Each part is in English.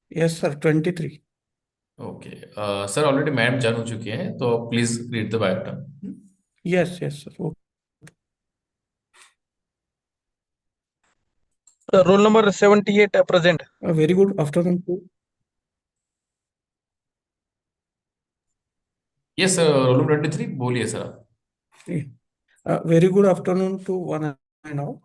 Yes, sir. 23. Okay sir, already ma'am join हो चुकी हैं, तो please read the biodata. Yes, yes, sir. Okay. Roll number 78 present. A very good afternoon to yes sir, roll number 23 बोलिए sir आप. very good afternoon to one and all.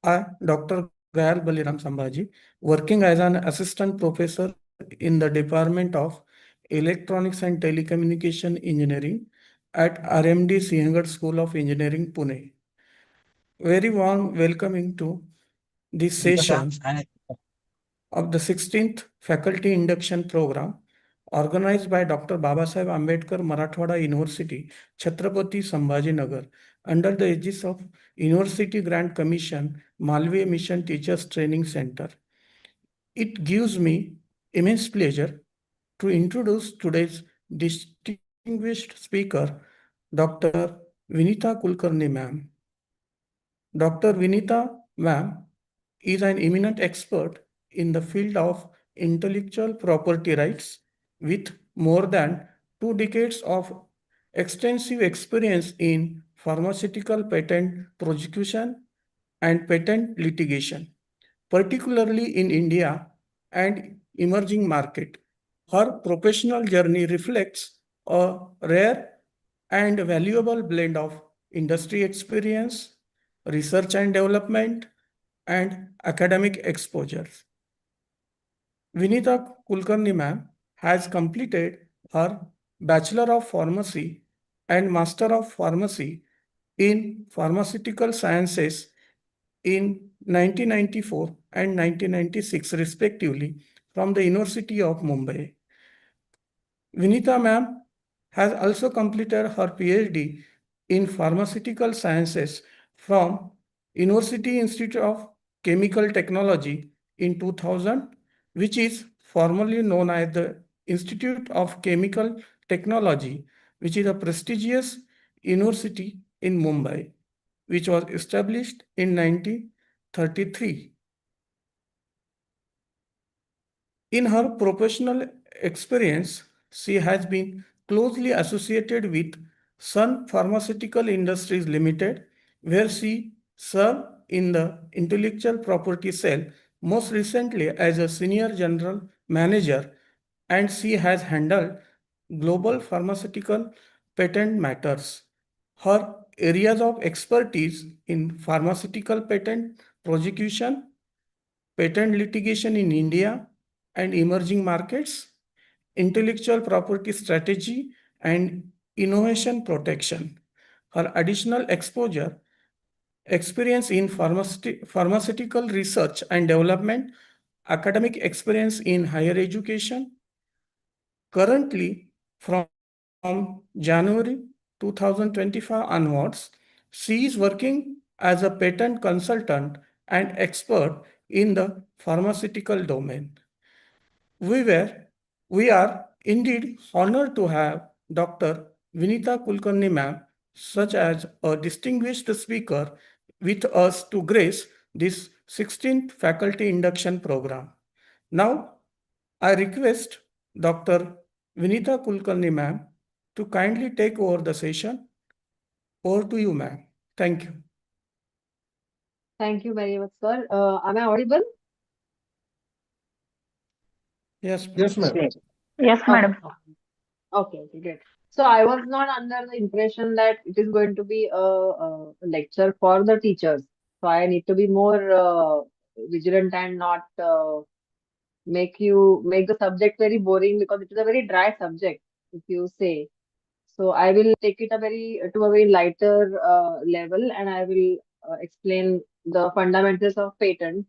I, Dr. Gayal Baliram Sambhaji, working as an assistant professor in the Department of Electronics and Telecommunication Engineering at RMD Singhad School of Engineering, Pune. Very warm welcoming to this session of the 16th Faculty Induction Program organized by Dr. Babasaheb Ambedkar Marathwada University, Chhatrapati Sambhajinagar, under the aegis of University Grant Commission, Malviya Mission Teachers Training Center. It gives me immense pleasure to introduce today's distinguished speaker, Dr. Vinita Kulkarni ma'am. Dr. Vinita ma'am is an eminent expert in the field of intellectual property rights with more than 2 decades of extensive experience in pharmaceutical patent prosecution and patent litigation, particularly in India and emerging market. Her professional journey reflects a rare and valuable blend of industry experience, research and development, and academic exposures. Vinita Kulkarni ma'am has completed her Bachelor of Pharmacy and Master of Pharmacy in Pharmaceutical Sciences in 1994 and 1996 respectively from the University of Mumbai. Vinita ma'am has also completed her PhD in Pharmaceutical Sciences from University Institute of Chemical Technology in 2000, which is formerly known as the Institute of Chemical Technology, which is a prestigious university in Mumbai, which was established in 1933. In her professional experience, she has been closely associated with Sun Pharmaceutical Industries Limited, where she served in the intellectual property cell, most recently as a senior general manager, and she has handled global pharmaceutical patent matters. Her areas of expertise in pharmaceutical patent prosecution, patent litigation in India and emerging markets, intellectual property strategy, and innovation protection. Her additional experience in pharmaceutical research and development, academic experience in higher education. Currently, from January 2025 onwards, she is working as a patent consultant and expert in the pharmaceutical domain. We are indeed honored to have Dr. Vinita Kulkarni ma'am, such as a distinguished speaker, with us to grace this 16th faculty induction program. Now, I request Dr. Vinita Kulkarni ma'am to kindly take over the session. Over to you, ma'am. Thank you. Thank you very much, sir. Am I audible? Yes, Yes, ma'am. Great. Yes, madam. Okay, great. So I was not under the impression that it is going to be a lecture for the teachers. So I need to be more vigilant and not make the subject very boring, because it is a very dry subject, if you say. So I will take it to a very lighter level, and I will explain the fundamentals of patent,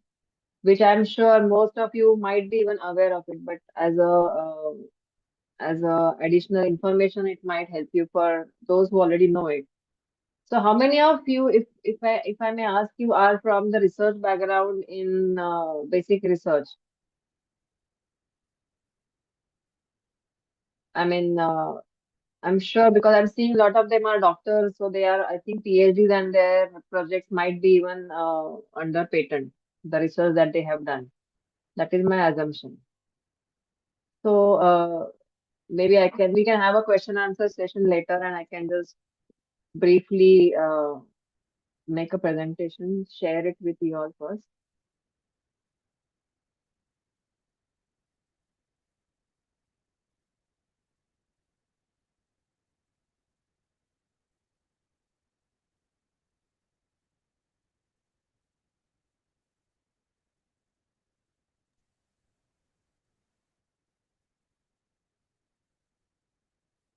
which I'm sure most of you might be even aware of it, but as a additional information, it might help you for those who already know it. So how many of you, if I may ask you, are from the research background in basic research? I mean, I'm sure because I'm seeing a lot of them are doctors, so they are, I think, PhDs and their projects might be even under patent, the research that they have done. That is my assumption. So maybe we can have a question answer session later and I can just briefly make a presentation, share it with you all first.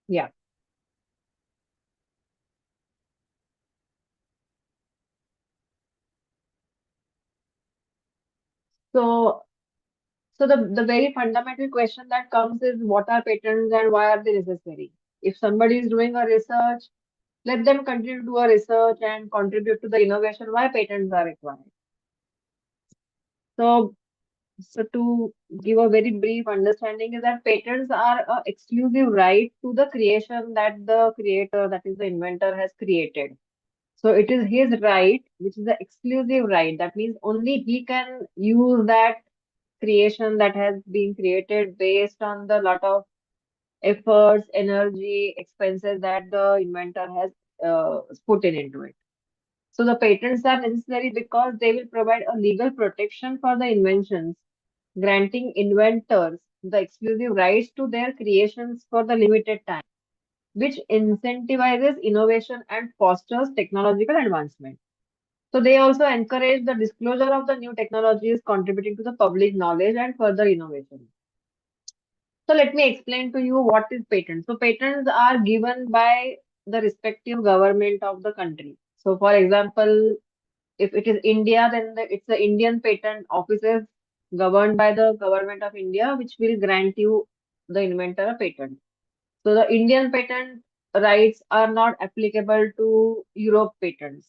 Yeah. So the very fundamental question that comes is what are patents and why are they necessary? If somebody is doing a research, let them continue to do a research and contribute to the innovation. Why patents are required? So, so to give a very brief understanding is that patents are a exclusive right to the creation that the creator, that is the inventor, has created. So it is his right, which is the exclusive right. That means only he can use that creation that has been created based on the lot of efforts, energy, expenses that the inventor has put in into it. So the patents are necessary because they will provide a legal protection for the inventions, granting inventors the exclusive rights to their creations for the limited time, which incentivizes innovation and fosters technological advancement. So they also encourage the disclosure of the new technologies, contributing to the public knowledge and further innovation. So let me explain to you what is patent. So patents are given by the respective government of the country. So for example, if it is India, then it's the Indian patent offices governed by the government of India, which will grant you the inventor a patent. So the Indian patent rights are not applicable to Europe patents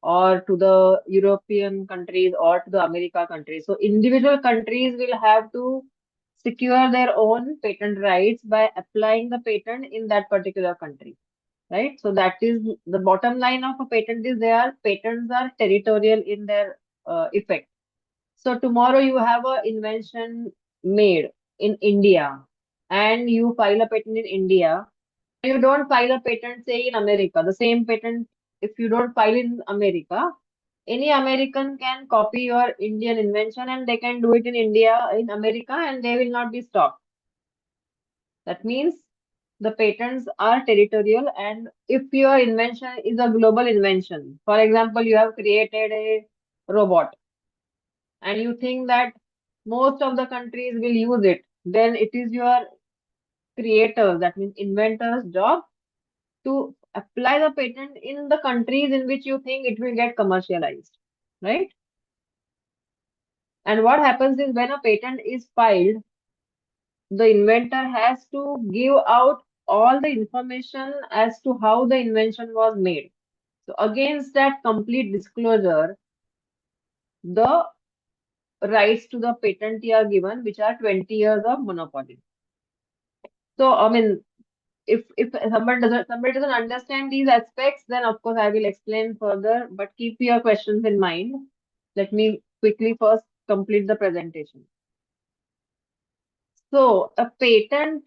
or to the European countries or to the America countries. So individual countries will have to secure their own patent rights by applying the patent in that particular country. Right? So that is the bottom line of a patent is patents are territorial in their effect. So tomorrow you have a invention made in India and you file a patent in India. You don't file a patent, say, in America. The same patent, if you don't file in America, any American can copy your Indian invention and they can do it in India, in America, and they will not be stopped. That means the patents are territorial, and if your invention is a global invention, for example, you have created a robot and you think that most of the countries will use it, then it is your creators, that means inventors' job to apply the patent in the countries in which you think it will get commercialized, right? And what happens is when a patent is filed, the inventor has to give out all the information as to how the invention was made. So against that complete disclosure, the rights to the patentee are given, which are 20 years of monopoly. So I mean, if somebody doesn't understand these aspects, then of course I will explain further. But keep your questions in mind. Let me quickly first complete the presentation. So a patent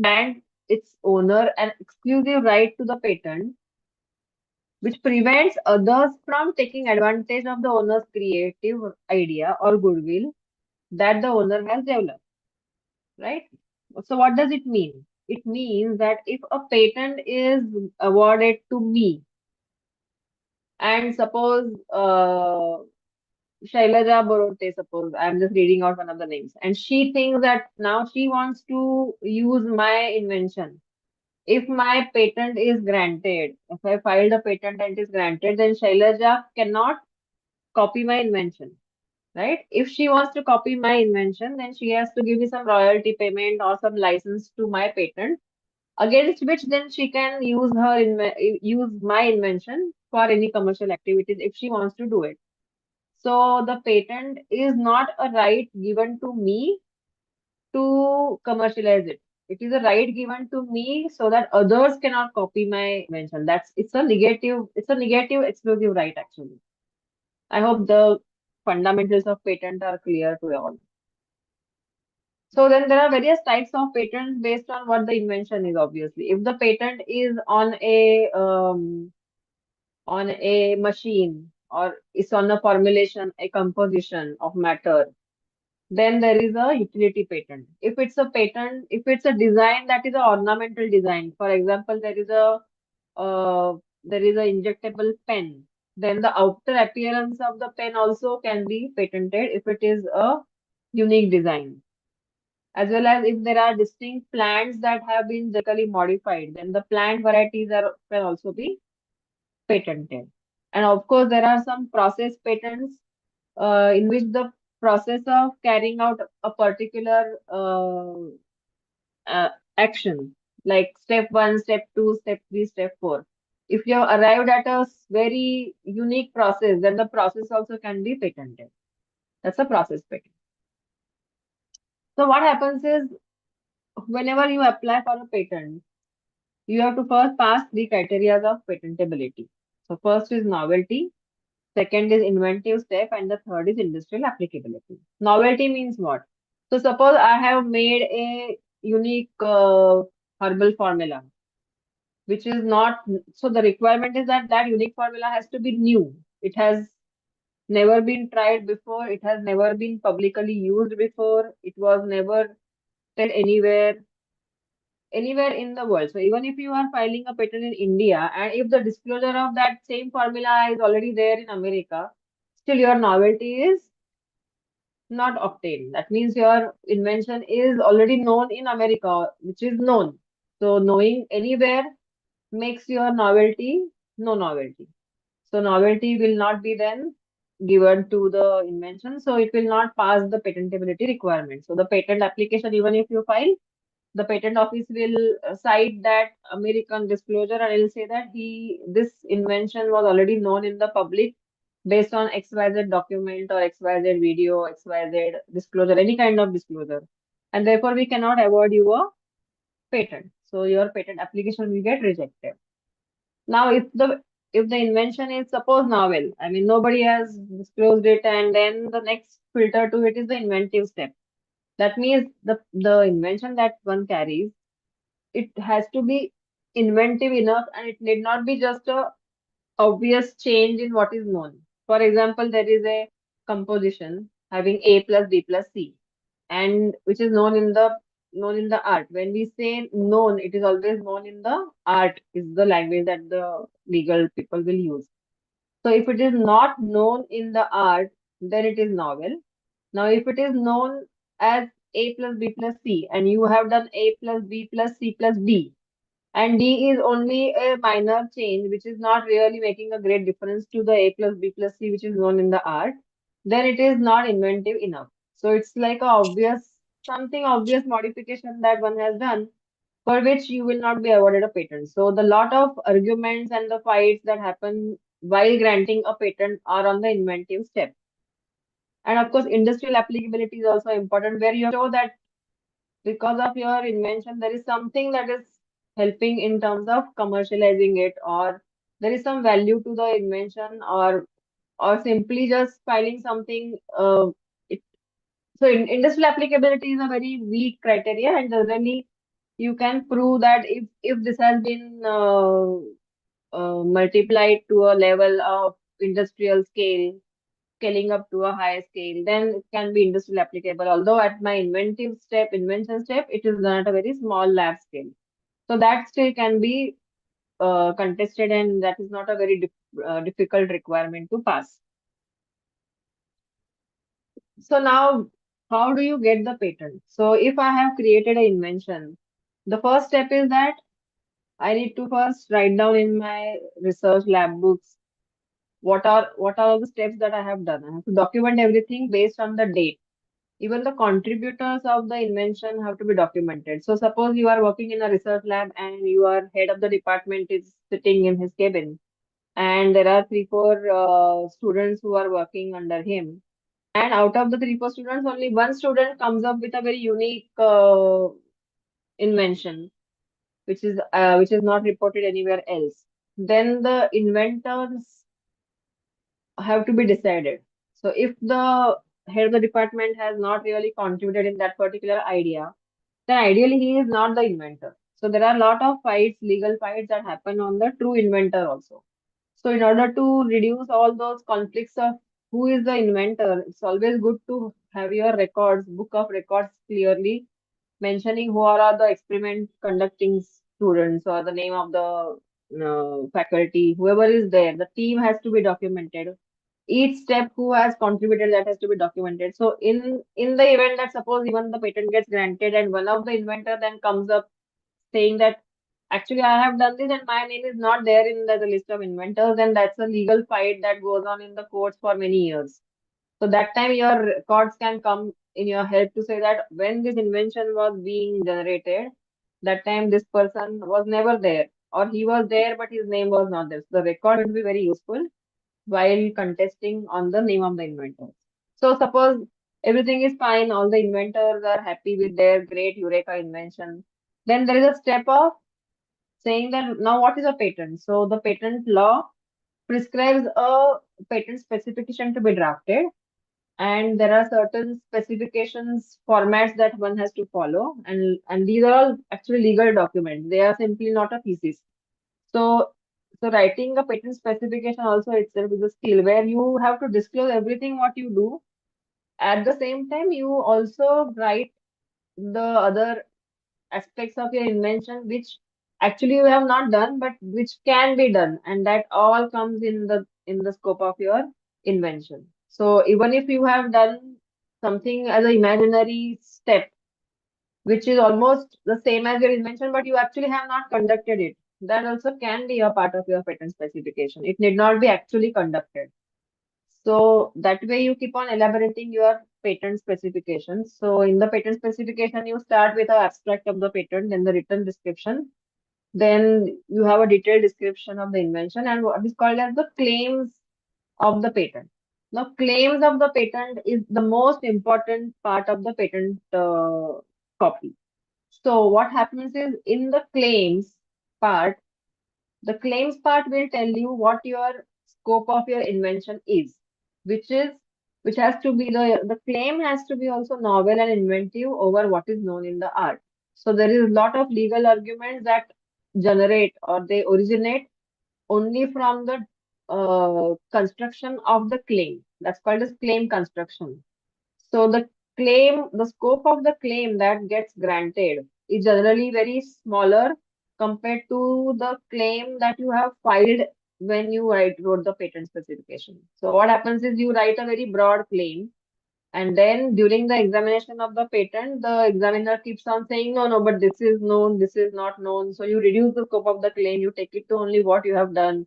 grants its owner an exclusive right to the patent, which prevents others from taking advantage of the owner's creative idea or goodwill that the owner has developed, right? So what does it mean? It means that if a patent is awarded to me, and suppose Shailaja Borote, suppose I'm just reading out one of the names, and she thinks that now she wants to use my invention. If my patent is granted, if I filed a patent and it is granted, then Shailaja cannot copy my invention, right? If she wants to copy my invention, then she has to give me some royalty payment or some license to my patent, against which then she can use my invention for any commercial activities if she wants to do it. So the patent is not a right given to me to commercialize it. It is a right given to me so that others cannot copy my invention. It's a negative exclusive right actually. I hope the fundamentals of patent are clear to all. So then there are various types of patents based on what the invention is, obviously. If the patent is on a machine or it's on a formulation, a composition of matter, then there is a utility patent. If it's a patent, if it's a design that is an ornamental design, for example, uh, there is a injectable pen, then the outer appearance of the pen also can be patented if it is a unique design. As well as if there are distinct plants that have been genetically modified, then the plant varieties can also be patented. And of course, there are some process patents in which the process of carrying out a particular action, like step 1, step 2, step 3, step 4. If you have arrived at a very unique process, then the process also can be patented. That's a process patent. So what happens is whenever you apply for a patent, you have to first pass three criteria of patentability. So first is novelty, second is inventive step, and the third is industrial applicability. Novelty means what? So suppose I have made a unique herbal formula, which is not, so the requirement is that that unique formula has to be new. It has never been tried before. It has never been publicly used before. It was never tested anywhere in the world. So even if you are filing a patent in India and if the disclosure of that same formula is already there in America, still your novelty is not obtained. That means your invention is already known in America, which is known. So knowing anywhere makes your novelty no novelty. So novelty will not be then given to the invention. So it will not pass the patentability requirement. So the patent application, even if you file, the patent office will cite that American disclosure and it will say that this invention was already known in the public based on XYZ document or XYZ video, XYZ disclosure, any kind of disclosure. And therefore we cannot award you a patent. So your patent application will get rejected. Now if the invention is suppose novel, I mean nobody has disclosed it and then the next filter to it is the inventive step. That means the invention that one carries, it has to be inventive enough and it need not be just a obvious change in what is known. For example, there is a composition having A plus B plus C and which is known in the art. When we say known, it is always known in the art is the language that the legal people will use. So if it is not known in the art, then it is novel. Now, if it is known as A plus B plus C and you have done A plus B plus C plus D, and D is only a minor change, which is not really making a great difference to the A plus B plus C, which is known in the art, then it is not inventive enough. So it's like something obvious modification that one has done for which you will not be awarded a patent. So the lot of arguments and the fights that happen while granting a patent are on the inventive step. And of course, industrial applicability is also important where you show that because of your invention, there is something that is helping in terms of commercializing it, or there is some value to the invention, or simply just filing something. It, industrial applicability is a very weak criteria, and generally you can prove that if this has been multiplied to a level of industrial scale, scaling up to a higher scale, then it can be industrial applicable. Although at my invention step, it is done at a very small lab scale. So that still can be contested, and that is not a very difficult requirement to pass. So now, how do you get the patent? So if I have created an invention, the first step is that I need to first write down in my research lab books what are all the steps that I have done. I have to document everything based on the date. Even the contributors of the invention have to be documented. So suppose you are working in a research lab and your head of the department is sitting in his cabin and there are three, four students who are working under him. And out of the three, four students, only one student comes up with a very unique invention, which is not reported anywhere else, then the inventors have to be decided. So if the head of the department has not really contributed in that particular idea, then ideally he is not the inventor. So there are a lot of fights, legal fights that happen on the true inventor also. So in order to reduce all those conflicts of who is the inventor, it's always good to have your records, book of records clearly mentioning who are the experiment conducting students or the name of the faculty, whoever is there. The team has to be documented. Each step who has contributed, that has to be documented. So in the event that suppose even the patent gets granted and one of the inventor then comes up saying that actually I have done this and my name is not there in the list of inventors, then that's a legal fight that goes on in the courts for many years. So that time your records can come in your help to say that when this invention was being generated, that time this person was never there, or he was there but his name was not there. So the record would be very useful while contesting on the name of the inventor. So suppose everything is fine, all the inventors are happy with their great Eureka invention. Then there is a step of saying that now what is a patent? So the patent law prescribes a patent specification to be drafted, and there are certain specifications formats that one has to follow, and these are all actually legal documents. They are simply not a thesis. So writing a patent specification also itself is a skill where you have to disclose everything what you do. At the same time, you also write the other aspects of your invention which actually you have not done but which can be done, and that all comes in the scope of your invention. So even if you have done something as an imaginary step which is almost the same as your invention but you actually have not conducted it, that also can be a part of your patent specification. It need not be actually conducted. So that way you keep on elaborating your patent specifications. So in the patent specification, you start with an abstract of the patent, then the written description. Then you have a detailed description of the invention and what is called as the claims of the patent. Now, claims of the patent is the most important part of the patent copy. So what happens is in the part, the claims part will tell you what your scope of your invention is, which is which has to be the claim has to be also novel and inventive over what is known in the art. So there is a lot of legal arguments that generate or they originate only from the construction of the claim. That's called as claim construction. So the scope of the claim that gets granted is generally very smaller compared to the claim that you have filed when you wrote the patent specification. So what happens is you write a very broad claim, and then during the examination of the patent, the examiner keeps on saying, no, no, but this is known, this is not known. So you reduce the scope of the claim, you take it to only what you have done.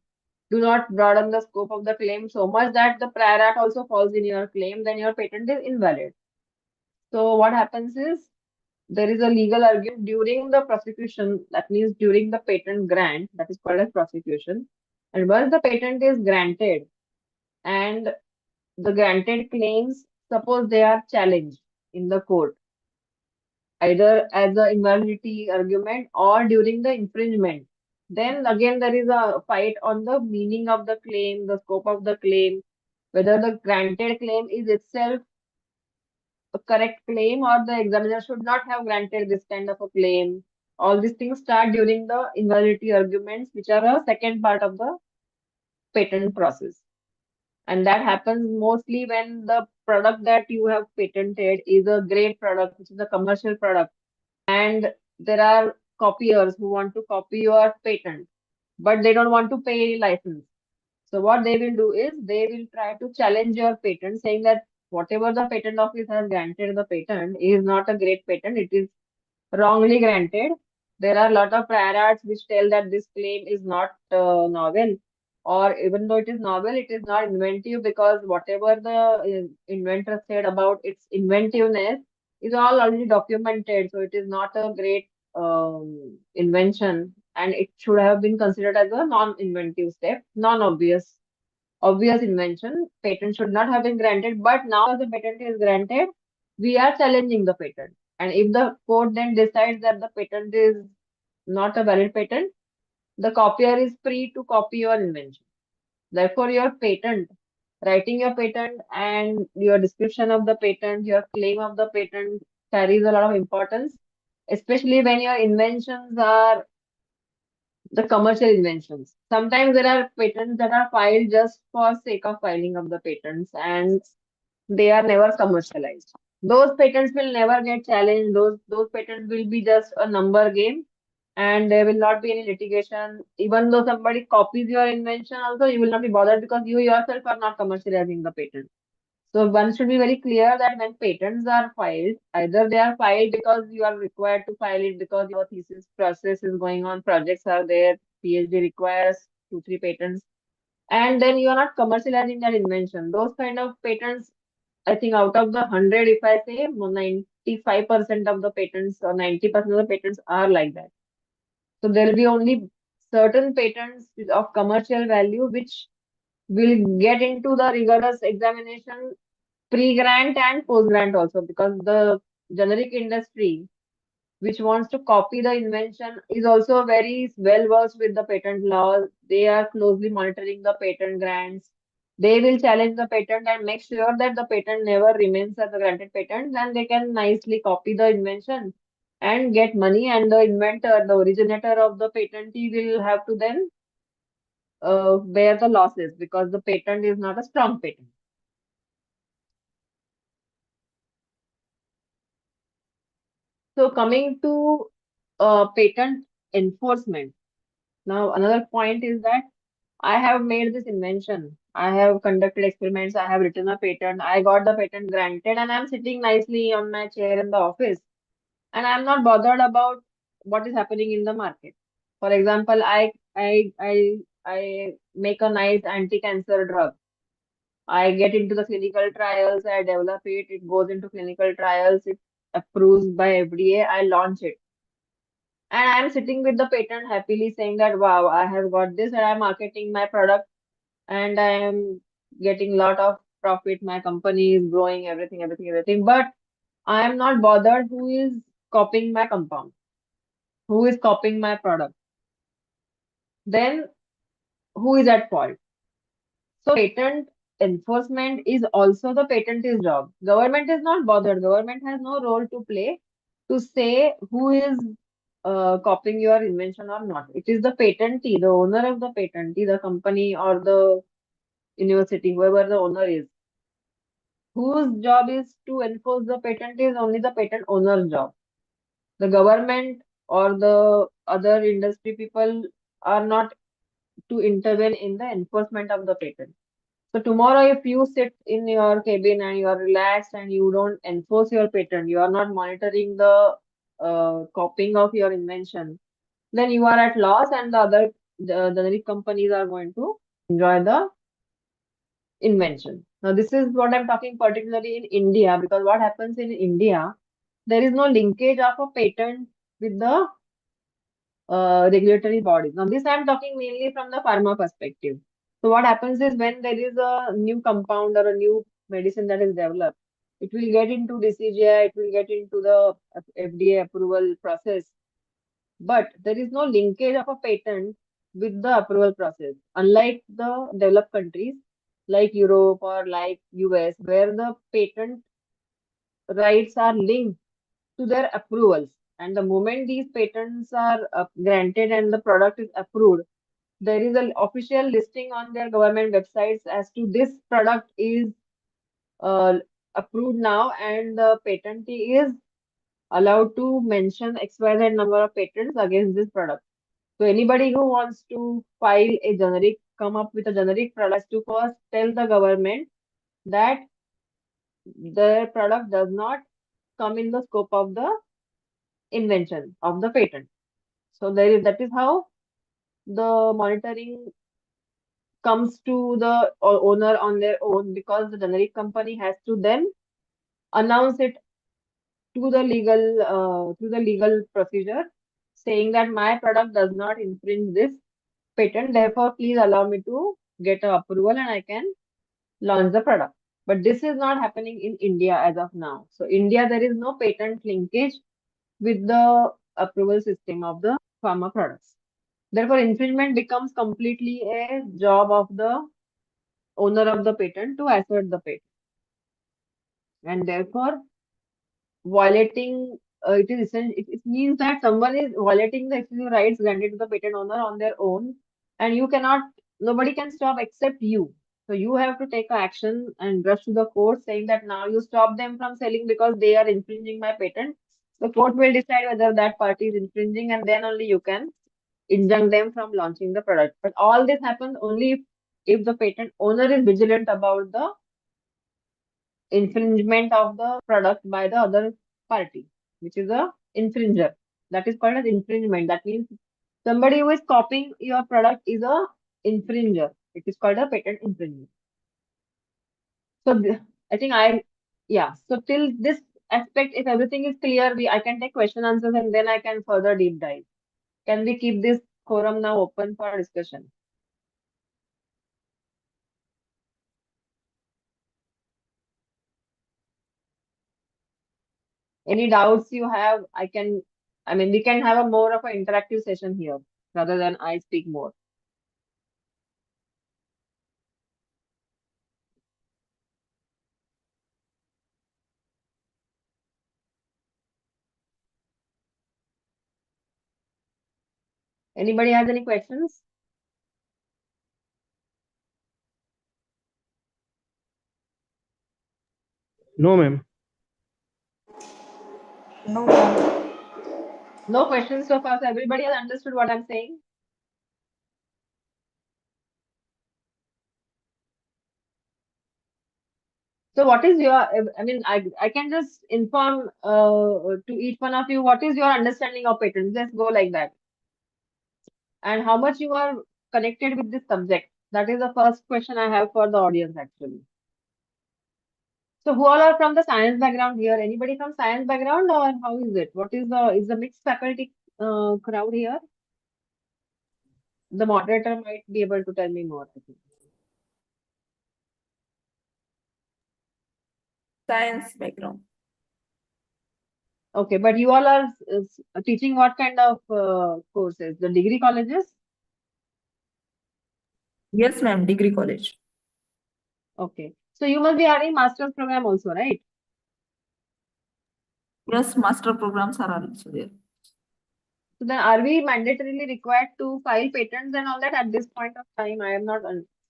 Do not broaden the scope of the claim so much that the prior art also falls in your claim, then your patent is invalid. So what happens is there is a legal argument during the prosecution, that means during the patent grant, that is called as prosecution. And once the patent is granted and the granted claims, suppose they are challenged in the court, either as an invalidity argument or during the infringement, then again there is a fight on the meaning of the claim, the scope of the claim, whether the granted claim is itself a correct claim or the examiner should not have granted this kind of a claim. All these things start during the invalidity arguments, which are a second part of the patent process. And that happens mostly when the product that you have patented is a great product, which is a commercial product. And there are copiers who want to copy your patent, but they don't want to pay license. So what they will do is they will try to challenge your patent, saying that whatever the patent office has granted the patent is not a great patent. It is wrongly granted. There are a lot of prior arts which tell that this claim is not novel, or even though it is novel, it is not inventive because whatever the inventor said about its inventiveness is all already documented. So it is not a great invention, and it should have been considered as a non-inventive step, non-obvious. Obvious invention, patent should not have been granted, but now as the patent is granted, we are challenging the patent. And if the court then decides that the patent is not a valid patent, the copier is free to copy your invention. Therefore, your patent, writing your patent and your description of the patent, your claim of the patent carries a lot of importance, especially when your inventions are the commercial inventions. Sometimes there are patents that are filed just for sake of filing of the patents and they are never commercialized. Those patents will never get challenged. Those patents will be just a number game and there will not be any litigation. Even though somebody copies your invention also, you will not be bothered because you yourself are not commercializing the patent. So one should be very clear that when patents are filed, either they are filed because you are required to file it because your thesis process is going on, projects are there, PhD requires 2, 3 patents, and then you are not commercializing that invention. Those kind of patents, I think out of the 100, if I say 95% of the patents or 90% of the patents are like that. So there will be only certain patents of commercial value which will get into the rigorous examination pre-grant and post-grant also because the generic industry which wants to copy the invention is also very well versed with the patent laws. They are closely monitoring the patent grants. They will challenge the patent and make sure that the patent never remains as a granted patent. Then they can nicely copy the invention and get money. And the inventor, the originator of the patentee, will have to then bear the losses because the patent is not a strong patent. So coming to patent enforcement. Now, another point is that I have made this invention. I have conducted experiments. I have written a patent. I got the patent granted, and I'm sitting nicely on my chair in the office, and I'm not bothered about what is happening in the market. For example, I make a nice anti-cancer drug. I get into the clinical trials. I develop it. It goes into clinical trials. It approved by FDA. I launch it and I'm sitting with the patent happily saying that, wow, I have got this and I'm marketing my product and I am getting lot of profit. My company is growing, everything, everything, everything. But I am not bothered who is copying my compound, who is copying my product. Then who is at fault? So patent enforcement is also the patentee job. Government is not bothered. Government has no role to play to say who is copying your invention or not. It is the patentee, the owner of the patentee, the company or the university, whoever the owner is, whose job is to enforce the patent is only the patent owner's job. The government or the other industry people are not to intervene in the enforcement of the patent. So tomorrow, if you sit in your cabin and you are relaxed and you don't enforce your patent, you are not monitoring the copying of your invention, then you are at loss and the generic companies are going to enjoy the invention. Now, this is what I'm talking particularly in India because what happens in India, there is no linkage of a patent with the regulatory bodies. Now, this I'm talking mainly from the pharma perspective. So, what happens is when there is a new compound or a new medicine that is developed, it will get into DCGI, it will get into the FDA approval process, but there is no linkage of a patent with the approval process. Unlike the developed countries like Europe or like US, where the patent rights are linked to their approvals. And the moment these patents are granted and the product is approved, there is an official listing on their government websites as to this product is uh, approved now and the patentee is allowed to mention XYZ number of patents against this product. So anybody who wants to file a generic, come up with a generic product to first tell the government that the product does not come in the scope of the invention of the patent. So that is how the monitoring comes to the owner on their own because the generic company has to then announce it to the legal procedure saying that my product does not infringe this patent, therefore please allow me to get a approval and I can launch the product. But this is not happening in India as of now. So India, there is no patent linkage with the approval system of the pharma products. Therefore, infringement becomes completely a job of the owner of the patent to assert the patent. And therefore, violating it means that someone is violating the exclusive rights granted to the patent owner on their own, and nobody can stop except you. So you have to take action and rush to the court saying that now you stop them from selling because they are infringing my patent. The court will decide whether that party is infringing, and then only you can injunct them from launching the product. But all this happens only if the patent owner is vigilant about the infringement of the product by the other party, which is a infringer. That is called as infringement. That means somebody who is copying your product is a infringer. It is called a patent infringement. So I think yeah. So till this aspect, if everything is clear, I can take question answers and then I can further deep dive. Can we keep this forum now open for discussion? Any doubts you have, we can have a more of an interactive session here rather than I speak more. Anybody has any questions? No, ma'am. No, ma'am. No questions so far. So everybody has understood what I'm saying. So what is your, I can just inform to each one of you, what is your understanding of patents? Let's go like that. And how much you are connected with this subject? That is the first question I have for the audience actually. So who all are from the science background here? Anybody from science background or how is it? Is the mixed faculty crowd here? The moderator might be able to tell me more, I think. Science background. Okay, but you all are teaching what kind of courses? The degree colleges? Yes, ma'am. Degree college. Okay. So you must be having master's program also, right? Yes, master programs are also there. So then are we mandatorily required to file patents and all that at this point of time? I am not,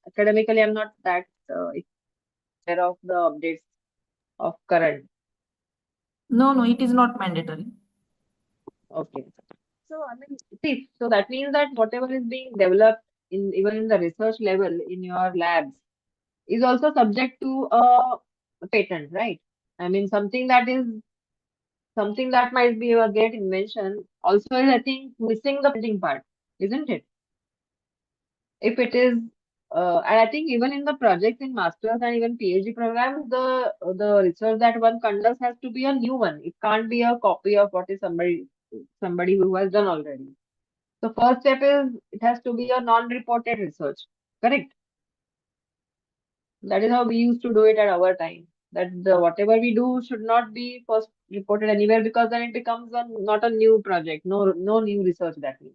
academically, I'm not that aware of the updates of current. No, no, it is not mandatory. Okay. So see, so that means that whatever is being developed even in the research level in your labs is also subject to a patent, right? I mean, something that might be a great invention also is, I think, missing the patenting part, isn't it? If it is, and I think even in the projects in masters and even PhD programs, the research that one conducts has to be a new one. It can't be a copy of what is somebody who has done already. The first step is it has to be a non-reported research, correct? That is how we used to do it at our time. That the whatever we do should not be first reported anywhere because then it becomes not a new project, no new research that means,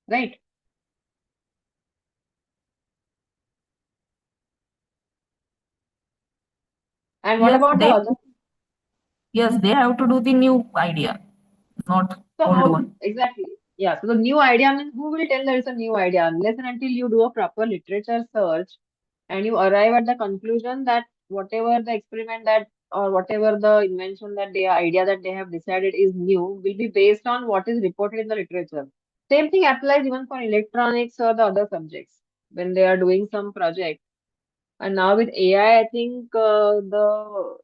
right? And what Yes, about the other? they have to do the new idea, not So old how one. exactly? Yeah. So the new idea means who will tell there is a new idea unless and until you do a proper literature search and you arrive at the conclusion that whatever the experiment that or whatever the invention that the idea that they have decided is new will be based on what is reported in the literature. Same thing applies even for electronics or the other subjects when they are doing some project. And now with AI, I think the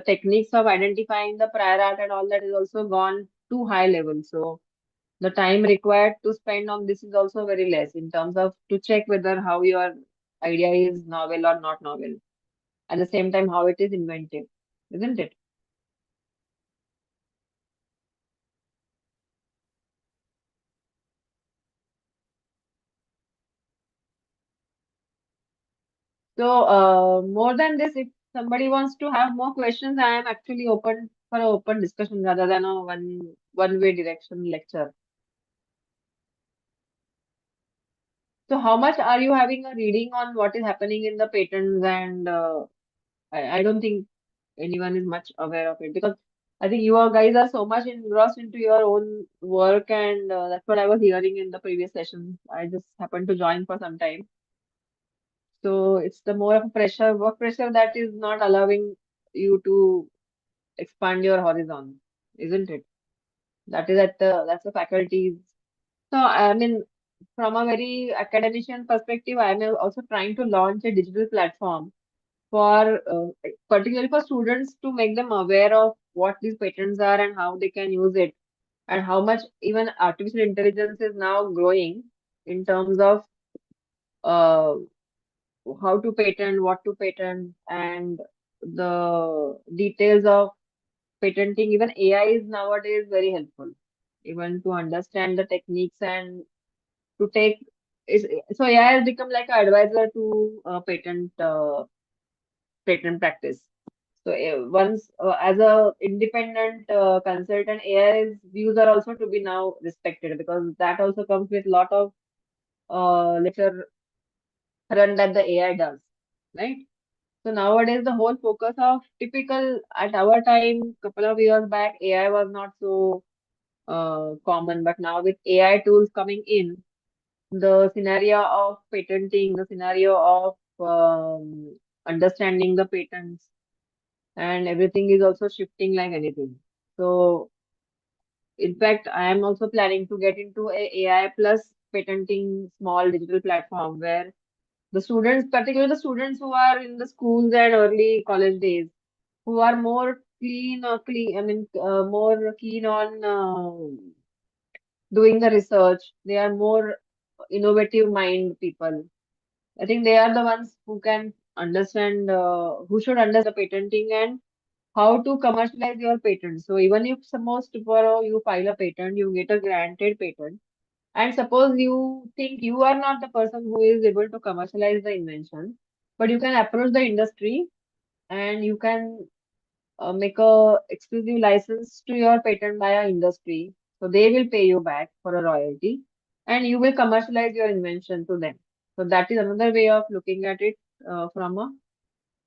techniques of identifying the prior art and all that is also gone to high level. So the time required to spend on this is also very less in terms of to check whether how your idea is novel or not novel. At the same time, how it is inventive, isn't it? So, more than this, if somebody wants to have more questions, I am actually open for an open discussion rather than a one-way direction lecture. So, how much are you having a reading on what is happening in the patents? And I don't think anyone is much aware of it because I think you all guys are so much engrossed into your own work, and that's what I was hearing in the previous session. I just happened to join for some time. So it's the more of a pressure, work pressure that is not allowing you to expand your horizon, isn't it? That is that's the faculties. So I mean, from a very academician perspective, I am also trying to launch a digital platform for particularly for students to make them aware of what these patents are and how they can use it and how much even artificial intelligence is now growing in terms of uh, how to patent, what to patent, and the details of patenting. Even AI is nowadays very helpful, even to understand the techniques and to take. Is, so AI has become like an advisor to patent practice. So once as a independent consultant, AI's views are also to be now respected because that also comes with lot of lecture run that the AI does, right? So nowadays, the whole focus of typical at our time, couple of years back, AI was not so common, but now with AI tools coming in, the scenario of patenting, the scenario of understanding the patents, and everything is also shifting like anything. So, in fact, I am also planning to get into a AI plus patenting small digital platform where the students, particularly the students who are in the schools and early college days, who are more more keen on doing the research. They are more innovative mind people. I think they are the ones who can understand, who should understand the patenting and how to commercialize your patent. So even if suppose tomorrow you file a patent, you get a granted patent, and suppose you think you are not the person who is able to commercialize the invention, but you can approach the industry and you can make a exclusive license to your patent via industry. So they will pay you back for a royalty and you will commercialize your invention to them. So that is another way of looking at it from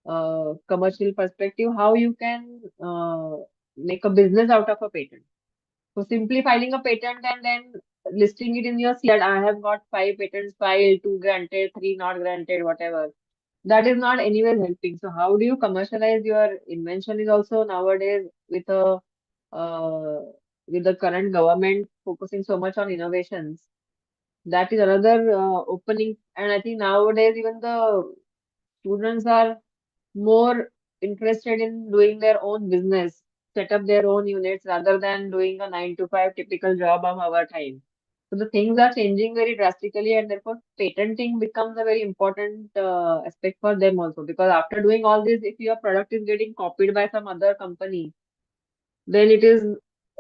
a commercial perspective, how you can make a business out of a patent. So simply filing a patent and then listing it in your CR, I have got 5 patents filed, 2 granted, 3 not granted, whatever, that is not anyways helping. So how do you commercialize your invention is also nowadays uh, with the current government focusing so much on innovations. That is another opening, and I think nowadays even the students are more interested in doing their own business, set up their own units rather than doing a 9 to 5 typical job of our time. So the things are changing very drastically, and therefore patenting becomes a very important aspect for them also. Because after doing all this, if your product is getting copied by some other company, then it is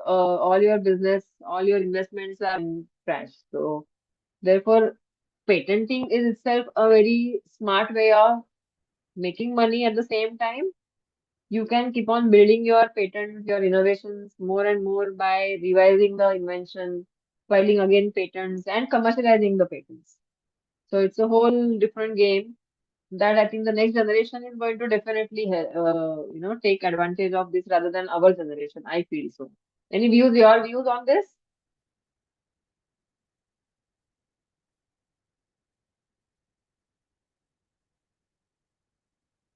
all your business, all your investments are in trash. So therefore, patenting is itself a very smart way of making money at the same time. You can keep on building your patents, your innovations more and more by revising the invention, filing again patents, and commercializing the patents. So it's a whole different game that I think the next generation is going to definitely, take advantage of this rather than our generation. I feel so. Any views, your views on this?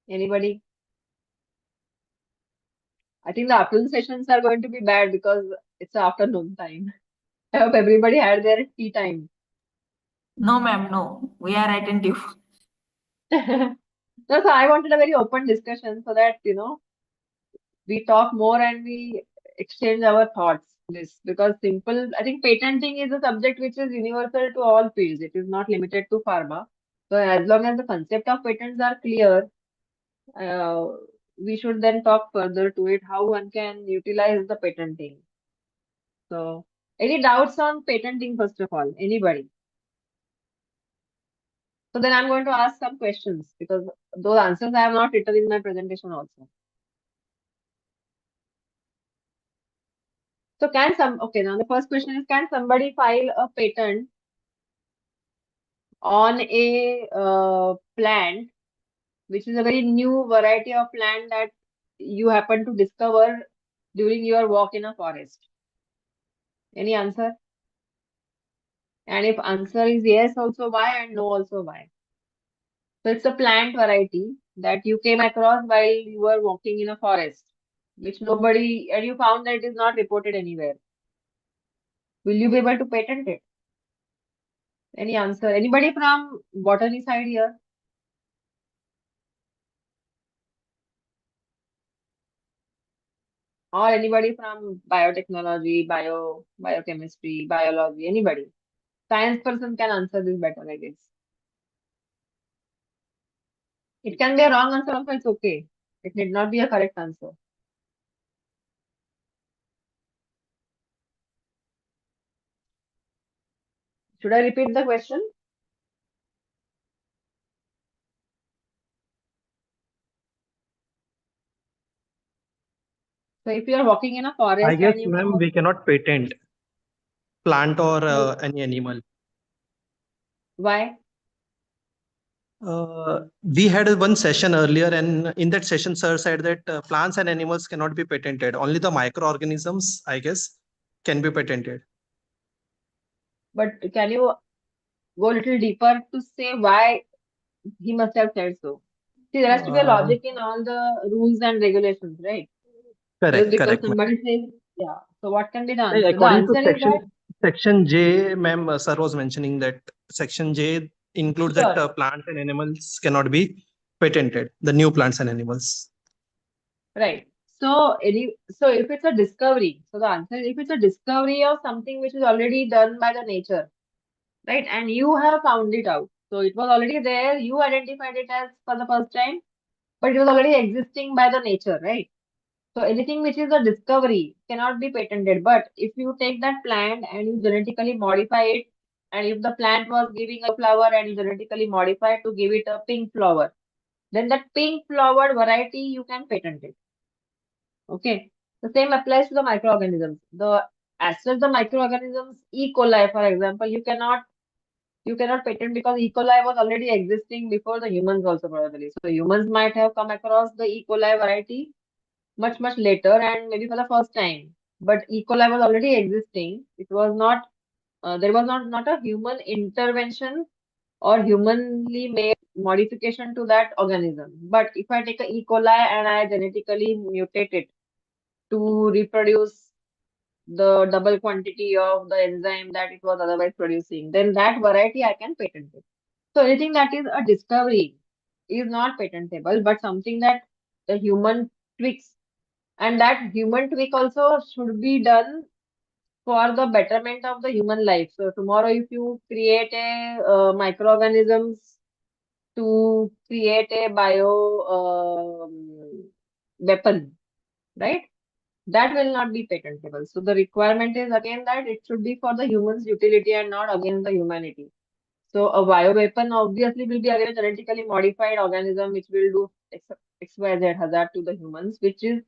Anybody? I think the afternoon sessions are going to be bad because it's afternoon time. I hope everybody had their tea time. No, ma'am, no. We are attentive. No, so I wanted a very open discussion so that, we talk more and we exchange our thoughts. This because simple, I think patenting is a subject which is universal to all fields. It is not limited to pharma. So as long as the concept of patents are clear, uh, we should then talk further to it, how one can utilize the patenting. So any doubts on patenting, first of all? Anybody? So then I'm going to ask some questions because those answers I have not written in my presentation also. So okay, now the first question is, can somebody file a patent on a plant, which is a very new variety of plant that you happen to discover during your walk in a forest? Any answer? And if answer is yes, also why, and no, also why? So it's a plant variety that you came across while you were walking in a forest, which nobody, and you found that it is not reported anywhere. Will you be able to patent it? Any answer? Anybody from botany side here? Or anybody from biotechnology, biochemistry, biology, anybody? Science person can answer this better, I guess. It can be a wrong answer also, it's okay. It need not be a correct answer. Should I repeat the question? So if you are walking in a I forest guess, and you ma'am, come, we cannot patent plant or no, any animal. why? We had one session earlier, and in that session, sir said that plants and animals cannot be patented. Only the microorganisms, I guess, can be patented. But can you go a little deeper to say why he must have said so? See, there has to be a Uh, logic in all the rules and regulations, right? Just correct, because correct, ma'am. somebody says, yeah. So what can be the Like, answer? The according to answer is that, section J, ma'am, sir was mentioning that section J includes that sure, plants and animals cannot be patented. The new plants and animals. right. So if it's a discovery, so the answer is if it's a discovery of something which is already done by the nature, right? And you have found it out. So it was already there, you identified it as for the first time, but it was already existing by the nature, right? So anything which is a discovery cannot be patented. But if you take that plant and you genetically modify it, and if the plant was giving a flower and you genetically modify it to give it a pink flower, then that pink flowered variety you can patent it. Okay. The same applies to the microorganisms. As such the microorganisms, E. coli, for example, you cannot patent because E. coli was already existing before the humans also probably. So humans might have come across the E. coli variety much later and maybe for the first time. But E. coli was already existing. It was not there was not a human intervention or humanly made modification to that organism. But if I take a E. coli and I genetically mutate it to reproduce the double quantity of the enzyme that it was otherwise producing, then that variety I can patent it. So anything that is a discovery is not patentable, but something that the human tweaks, and that human tweak also should be done for the betterment of the human life. So tomorrow, if you create a microorganisms to create a weapon, right? That will not be patentable. So the requirement is again that it should be for the human's utility and not against the humanity. So a bioweapon obviously will be again a genetically modified organism which will do XYZ hazard to the humans, which is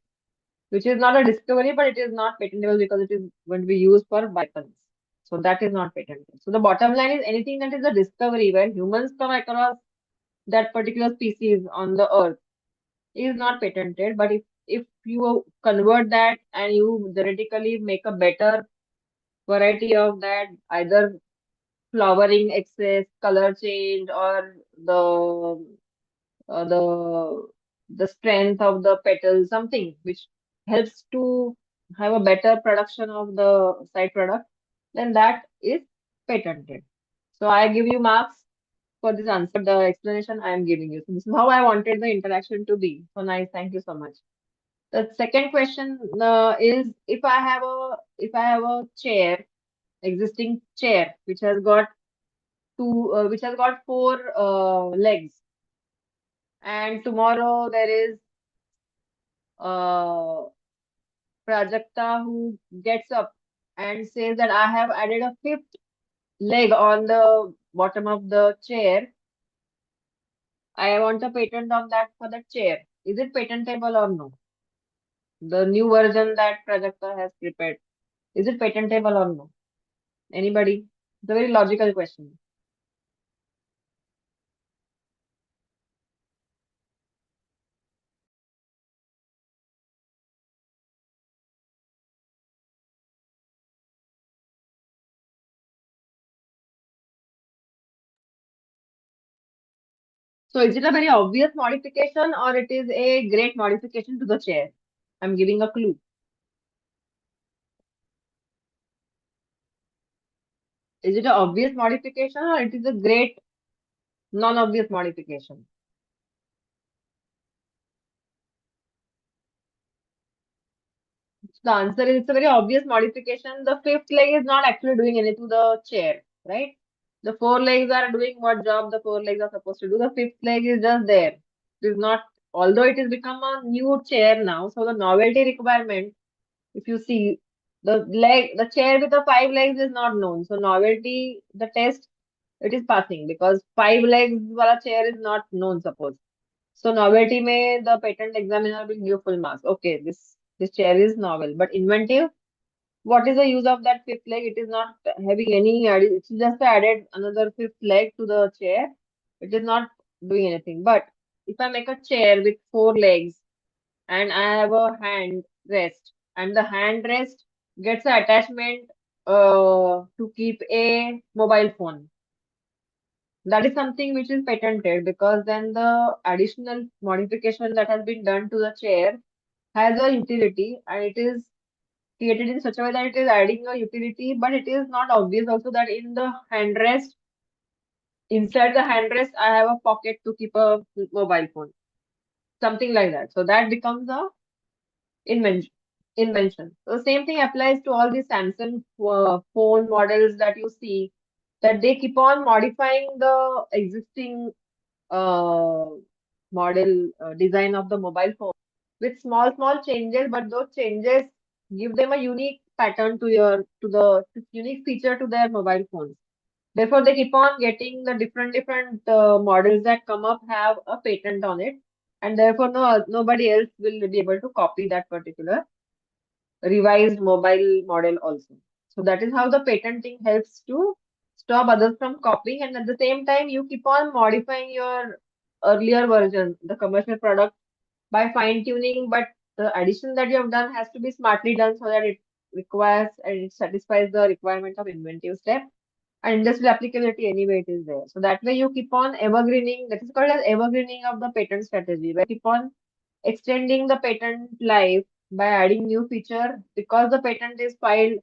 not a discovery, but it is not patentable because it is going to be used for weapons. So that is not patentable. So the bottom line is anything that is a discovery where humans come across that particular species on the earth is not patented. But if you convert that and you genetically make a better variety of that, either flowering excess, color change, or uh, the the strength of the petals, something which helps to have a better production of the side product, then that is patented. So I give you marks for this answer, the explanation I am giving you. So this is how I wanted the interaction to be. So nice, thank you so much. The second question is if I have a chair, existing chair, which has got four legs, and tomorrow there is Prajakta who gets up and says that I have added a fifth leg on the bottom of the chair, I want a patent on that for the chair. Is it patentable or no? The new version that Prajakta has prepared, is it patentable or no? Anybody? It's a very logical question. So is it a very obvious modification or it is a great modification to the chair? I'm giving a clue. Is it an obvious modification or it is a great non-obvious modification? The answer is it's a very obvious modification. The fifth leg is not actually doing anything to the chair, right? The four legs are doing what job the four legs are supposed to do. The fifth leg is just there. It is not, although it has become a new chair now, so the novelty requirement, if you see, the chair with the five legs is not known. So novelty, the test, it is passing because five legs wala chair is not known, suppose. So novelty may the patent examiner will give full marks. Okay, this chair is novel, but inventive. What is the use of that fifth leg? It is not having any. It's just added another fifth leg to the chair. It is not doing anything. But if I make a chair with four legs and I have a hand rest, and the hand rest gets an attachment to keep a mobile phone, that is something which is patented because then the additional modification that has been done to the chair has a utility and it is created in such a way that it is adding a utility, but it is not obvious also that in the handrest, inside the handrest, I have a pocket to keep a mobile phone, something like that. So that becomes a invention. Invention. So the same thing applies to all these Samsung phone models that you see, that they keep on modifying the existing uh, model design of the mobile phone with small changes, but those changes give them a unique pattern to unique feature to their mobile phones. Therefore, they keep on getting the different models that come up have a patent on it, and therefore nobody else will be able to copy that particular revised mobile model also. So that is how the patenting helps to stop others from copying, and at the same time you keep on modifying your earlier version, the commercial product, by fine tuning, but the addition that you have done has to be smartly done so that it requires and it satisfies the requirement of inventive step and industrial applicability anyway it is there. So that way you keep on evergreening, that is called as evergreening of the patent strategy, where you keep on extending the patent life by adding new feature because the patent is filed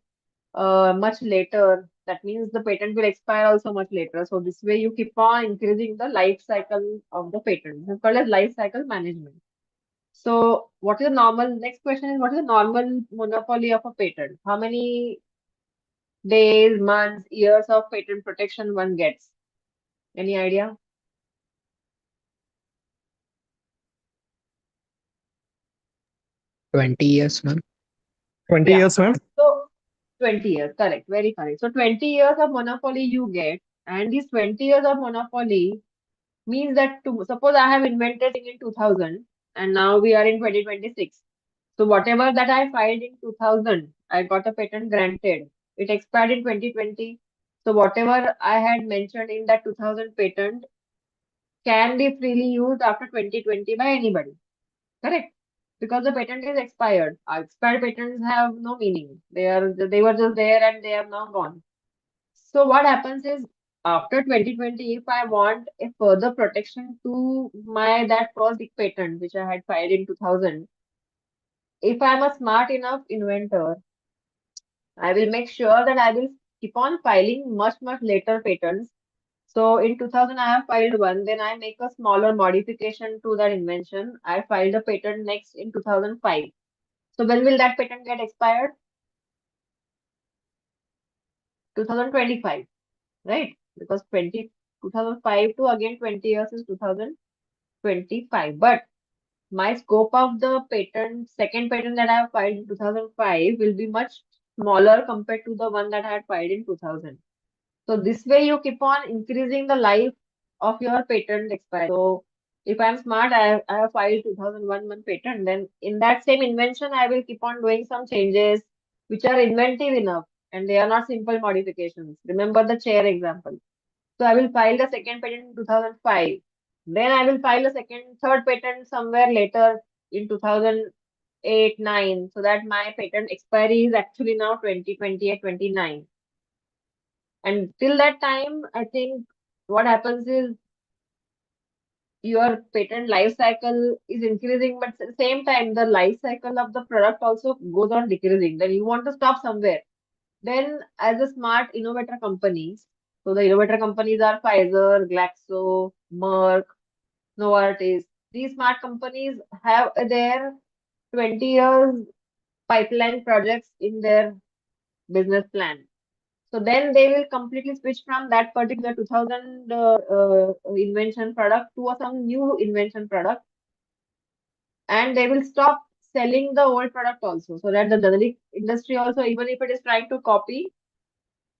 much later. That means the patent will expire also much later. So this way you keep on increasing the life cycle of the patent. This is called as life cycle management. So what is the normal, next question is what is the normal monopoly of a patent? How many days, months, years of patent protection one gets? Any idea? 20 years, ma'am. 20 Yeah. years, ma'am. So 20 years, correct, very correct. So 20 years of monopoly you get, and these 20 years of monopoly means that suppose I have invented in 2000 and now we are in 2026. So whatever that I filed in 2000, I got a patent granted. It expired in 2020. So whatever I had mentioned in that 2000 patent can be freely used after 2020 by anybody. Correct? Because the patent is expired. Expired patents have no meaning. They were just there and they are now gone. So what happens is after 2020, if I want a further protection to my that first big patent which I had filed in 2000, if I'm a smart enough inventor, I will make sure that I will keep on filing much later patents. So in 2000, I have filed one, then I make a smaller modification to that invention. I filed a patent next in 2005. So when will that patent get expired? 2025, right? Because 2005 to again 20 years is 2025. But my scope of the patent, second patent that I have filed in 2005 will be much smaller compared to the one that I had filed in 2000. So this way you keep on increasing the life of your patent expiry. So If I'm smart, I have filed 2001 one patent. Then in that same invention, I will keep on doing some changes which are inventive enough and they are not simple modifications. Remember the chair example. So I will file the second patent in 2005. Then I will file a third patent somewhere later in 2008, 9. So that my patent expiry is actually now 2028, 29. And till that time, I think what happens is your patent life cycle is increasing, but at the same time, the life cycle of the product also goes on decreasing. Then you want to stop somewhere. Then, as a smart innovator companies, so the innovator companies are Pfizer, Glaxo, Merck, Novartis. These smart companies have their 20 years pipeline projects in their business plan. So then they will completely switch from that particular 2000 invention product to some new invention product, and they will stop selling the old product also, so that the generic industry also, even if it is trying to copy,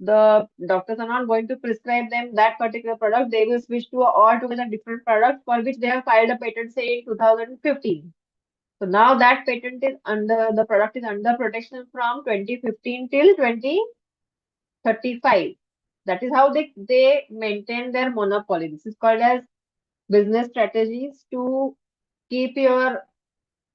the doctors are not going to prescribe them that particular product. They will switch to a altogether different product for which they have filed a patent, say in 2015. So now that patent is under, the product is under protection from 2015 till 2035. That is how they maintain their monopoly. This is called as business strategies to keep your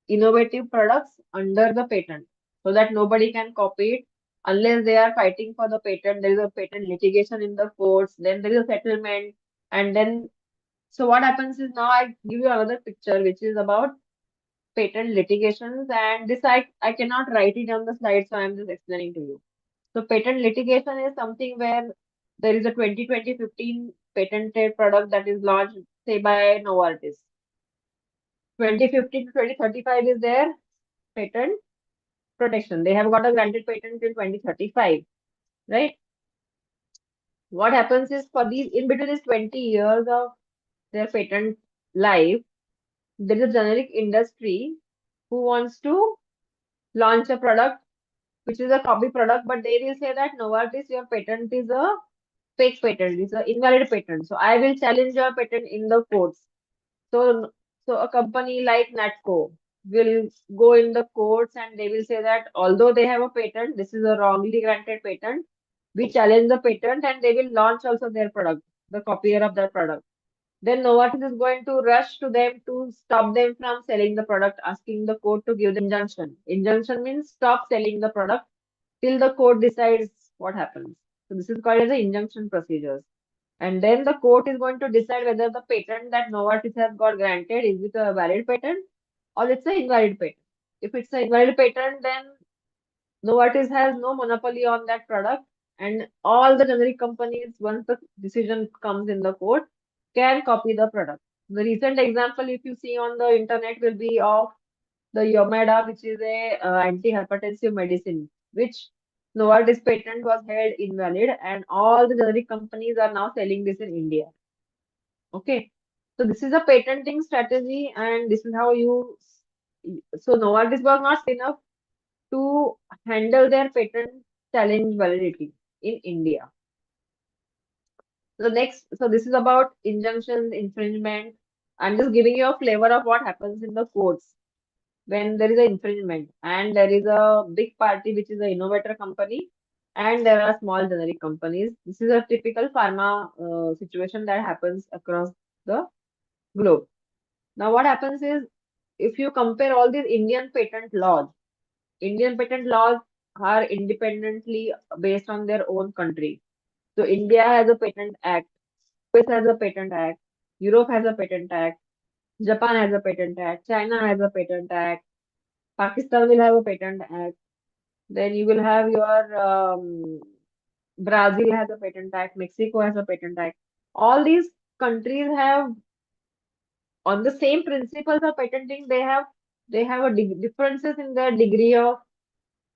innovative products under the patent so that nobody can copy it unless they are fighting for the patent. There is a patent litigation in the courts, then there is a settlement, and then so what happens is, now I give you another picture which is about patent litigations, and this I cannot write it on the slide, so I'm just explaining to you. So patent litigation is something where there is a 2015 patented product that is launched, say, by Novartis. 2015 to 2035 is their patent protection. They have got a granted patent till 2035, right? What happens is, for these, in between these 20 years of their patent life, there is a generic industry who wants to launch a product which is a copy product, but they will say that Novartis, your patent is a fake patent, it's an invalid patent. So I will challenge your patent in the courts. So, so a company like Natco will go in the courts and they will say that although they have a patent, this is a wrongly granted patent. We challenge the patent and they will launch also their product, the copier of that product. Then Novartis is going to rush to them to stop them from selling the product, asking the court to give them injunction. Injunction means stop selling the product till the court decides what happens. So this is called as the injunction procedures. And then the court is going to decide whether the patent that Novartis has got granted is it a valid patent or it's an invalid patent. If it's an invalid patent, then Novartis has no monopoly on that product, and all the generic companies, once the decision comes in the court, can copy the product. The recent example, if you see on the internet, will be of the Yomeda, which is a antihypertensive medicine, which Novartis patent was held invalid, and all the generic companies are now selling this in India. Okay, so this is a patenting strategy, and this is how you. So Novartis was not enough to handle their patent challenge validity in India. So next, so this is about injunctions, infringement. I'm just giving you a flavor of what happens in the courts when there is an infringement and there is a big party which is an innovator company and there are small generic companies. This is a typical pharma situation that happens across the globe. Now what happens is, if you compare all these Indian patent laws are independently based on their own country. So India has a patent act, US has a patent act, Europe has a patent act, Japan has a patent act, China has a patent act, Pakistan will have a patent act. Then you will have your Brazil has a patent act, Mexico has a patent act. All these countries have, on the same principles of patenting, they have a differences in their degree of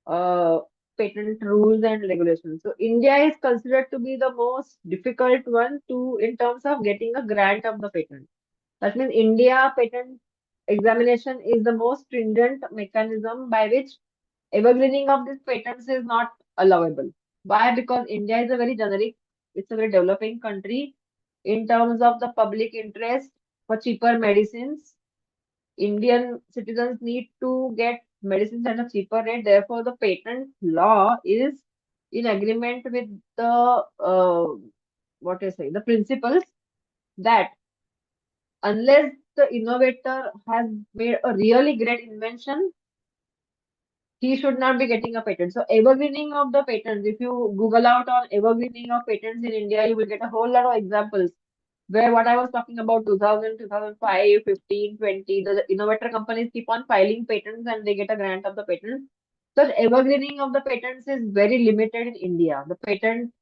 uh, patent rules and regulations. So India is considered to be the most difficult one to, in terms of getting a grant of the patent. That means India patent examination is the most stringent mechanism by which evergreening of these patents is not allowable. Why? Because India is a very generic, it's a very developing country in terms of the public interest. for cheaper medicines. Indian citizens need to get medicines at a cheaper rate. Therefore, the patent law is in agreement with the the principles that unless the innovator has made a really great invention, he should not be getting a patent. So evergreening of the patents, if you Google out on evergreening of patents in India, you will get a whole lot of examples where what I was talking about 2000, 2005, 15, 20, the innovator companies keep on filing patents and they get a grant of the patents. So evergreening of the patents is very limited in India.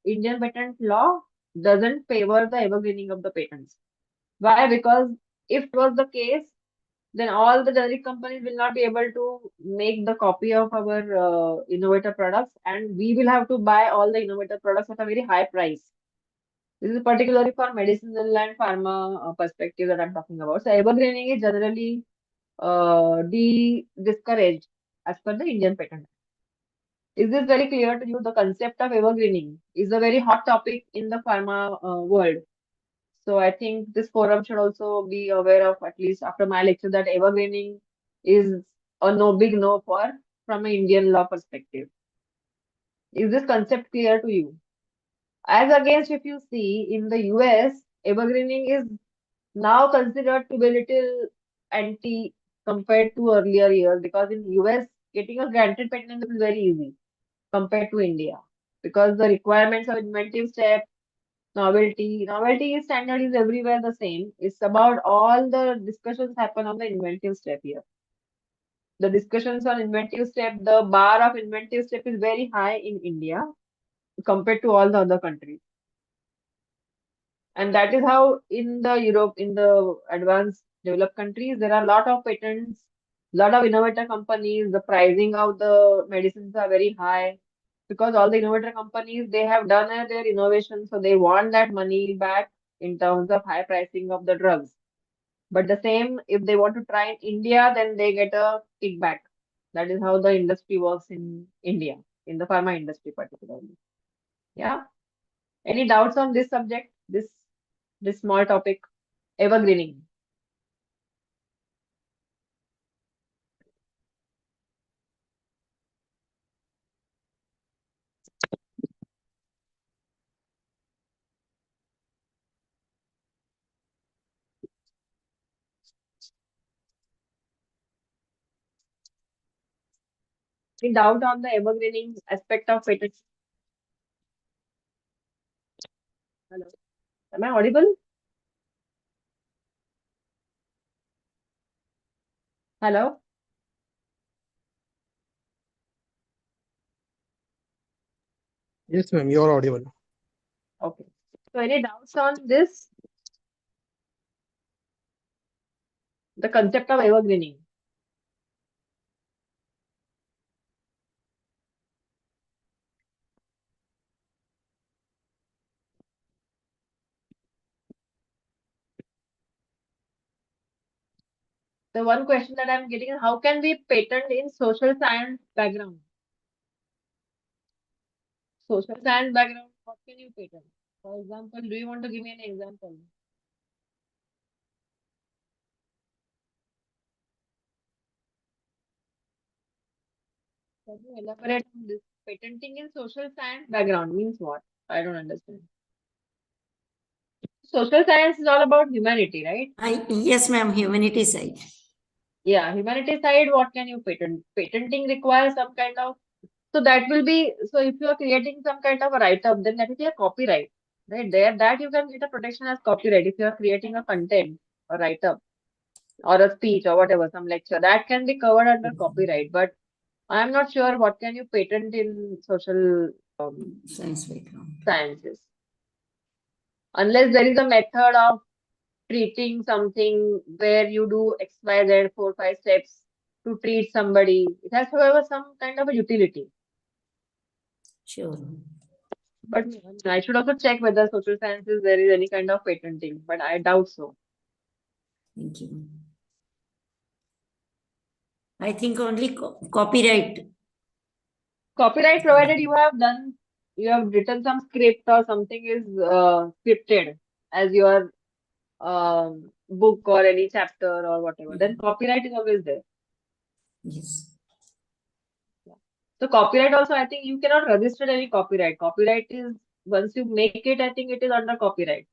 Indian patent law doesn't favor the evergreening of the patents. Why? Because if it was the case, then all the generic companies will not be able to make the copy of our innovator products, and we will have to buy all the innovator products at a very high price. This is particularly for medicinal and pharma perspective that I'm talking about. So evergreening is generally discouraged as per the Indian patent. Is this very clear to you? The concept of evergreening is a very hot topic in the pharma world. So I think this forum should also be aware of, at least after my lecture, that evergreening is a big no from an Indian law perspective. Is this concept clear to you? As against, if you see in the US, evergreening is now considered to be a little anti compared to earlier years, because in US getting a granted patent is very easy compared to India, because the requirements of inventive step, novelty standard is everywhere the same. It's about all the discussions happen on the inventive step here. The discussions on inventive step, the bar of inventive step is very high in India compared to all the other countries. And that is how in the Europe, in the advanced developed countries, there are a lot of patents, lot of innovator companies. The pricing of the medicines are very high because all the innovator companies, they have done their innovation, so they want that money back in terms of high pricing of the drugs. But the same, if they want to try in India, then they get a kickback. That is how the industry works in India, in the pharma industry particularly. Yeah. Any doubts on this subject? This small topic, evergreening. Any doubt on the evergreening aspect of patent? Hello. Am I audible? Hello. Yes, ma'am, you are audible. Okay. So any doubts on this? The concept of evergreening. The one question that I'm getting is, how can we patent in social science background? Social science background, what can you patent? For example, do you want to give me an example? Can you elaborate on this? Patenting in social science background means what? I don't understand. Social science is all about humanity, right? Yes, ma'am, humanity side. Yeah, humanity side, what can you patent? Patenting requires some kind of, so that will be, so if you are creating some kind of a write-up, then that will be a copyright, right? There, that you can get a protection as copyright if you are creating a content, a write-up, or a speech, or whatever, some lecture, that can be covered under copyright. But I am not sure what can you patent in social Science background. sciences, unless there is a method of treating something where you do X, Y, Z, 4, 5 steps to treat somebody. It has to have some kind of a utility. Sure. But I should also check whether social sciences there is any kind of patenting, but I doubt so. Thank you. I think only copyright. Copyright, provided you have written some script or something is scripted as your book or any chapter or whatever, then copyright is always there. Yes. So copyright also, I think you cannot register any copyright. Copyright is, once you make it, I think it is under copyright.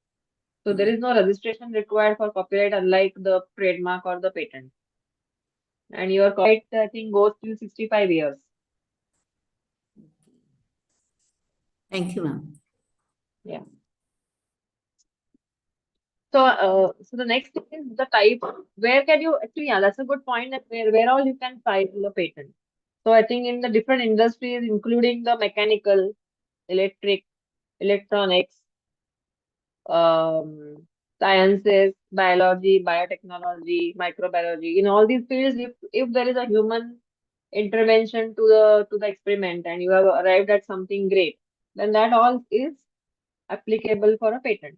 So there is no registration required for copyright, unlike the trademark or the patent. And your copyright, I think, goes till 65 years. Thank you, ma'am. Yeah. So the next thing is the type. Where can you actually? Yeah, that's a good point. That where all you can file a patent. So I think in the different industries, including the mechanical, electric, electronics, sciences, biology, biotechnology, microbiology, in all these fields, if there is a human intervention to the experiment and you have arrived at something great, then that all is applicable for a patent.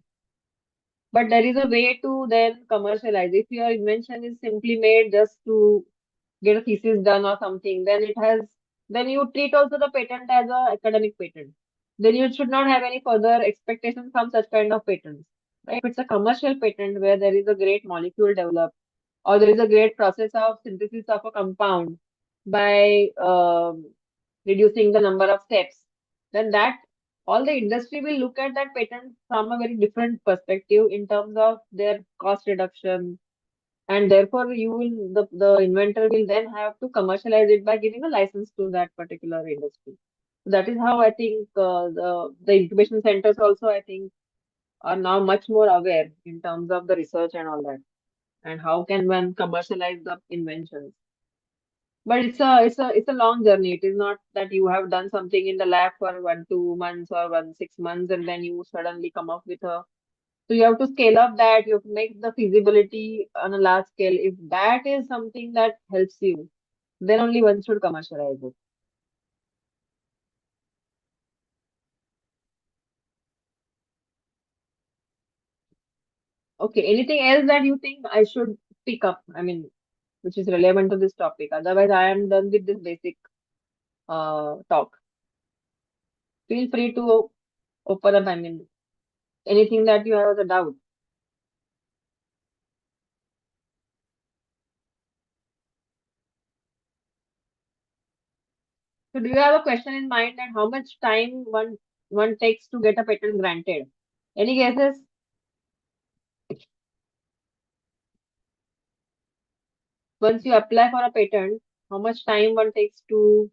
But there is a way to then commercialize. If your invention is simply made just to get a thesis done or something, then you treat also the patent as a academic patent. Then you should not have any further expectations from such kind of patents. Right? If it's a commercial patent where there is a great molecule developed or there is a great process of synthesis of a compound by reducing the number of steps, then that all the industry will look at that patent from a very different perspective in terms of their cost reduction, and therefore the inventor will then have to commercialize it by giving a license to that particular industry. So that is how I think the incubation centers also, I think, are now much more aware in terms of the research and all that, and how can one commercialize the inventions. But it's a long journey. It is not that you have done something in the lab for 1 2 months or 1 6 months and then you suddenly come up with a. So you have to scale up that. You have to make the feasibility on a large scale. If that is something that helps you, then only one should commercialize it. Okay. Anything else that you think I should pick up? I mean, which is relevant to this topic. Otherwise, I am done with this basic talk. Feel free to open up. I mean, anything that you have as a doubt. So do you have a question in mind that how much time one takes to get a patent granted? Any guesses? Once you apply for a patent, how much time one takes to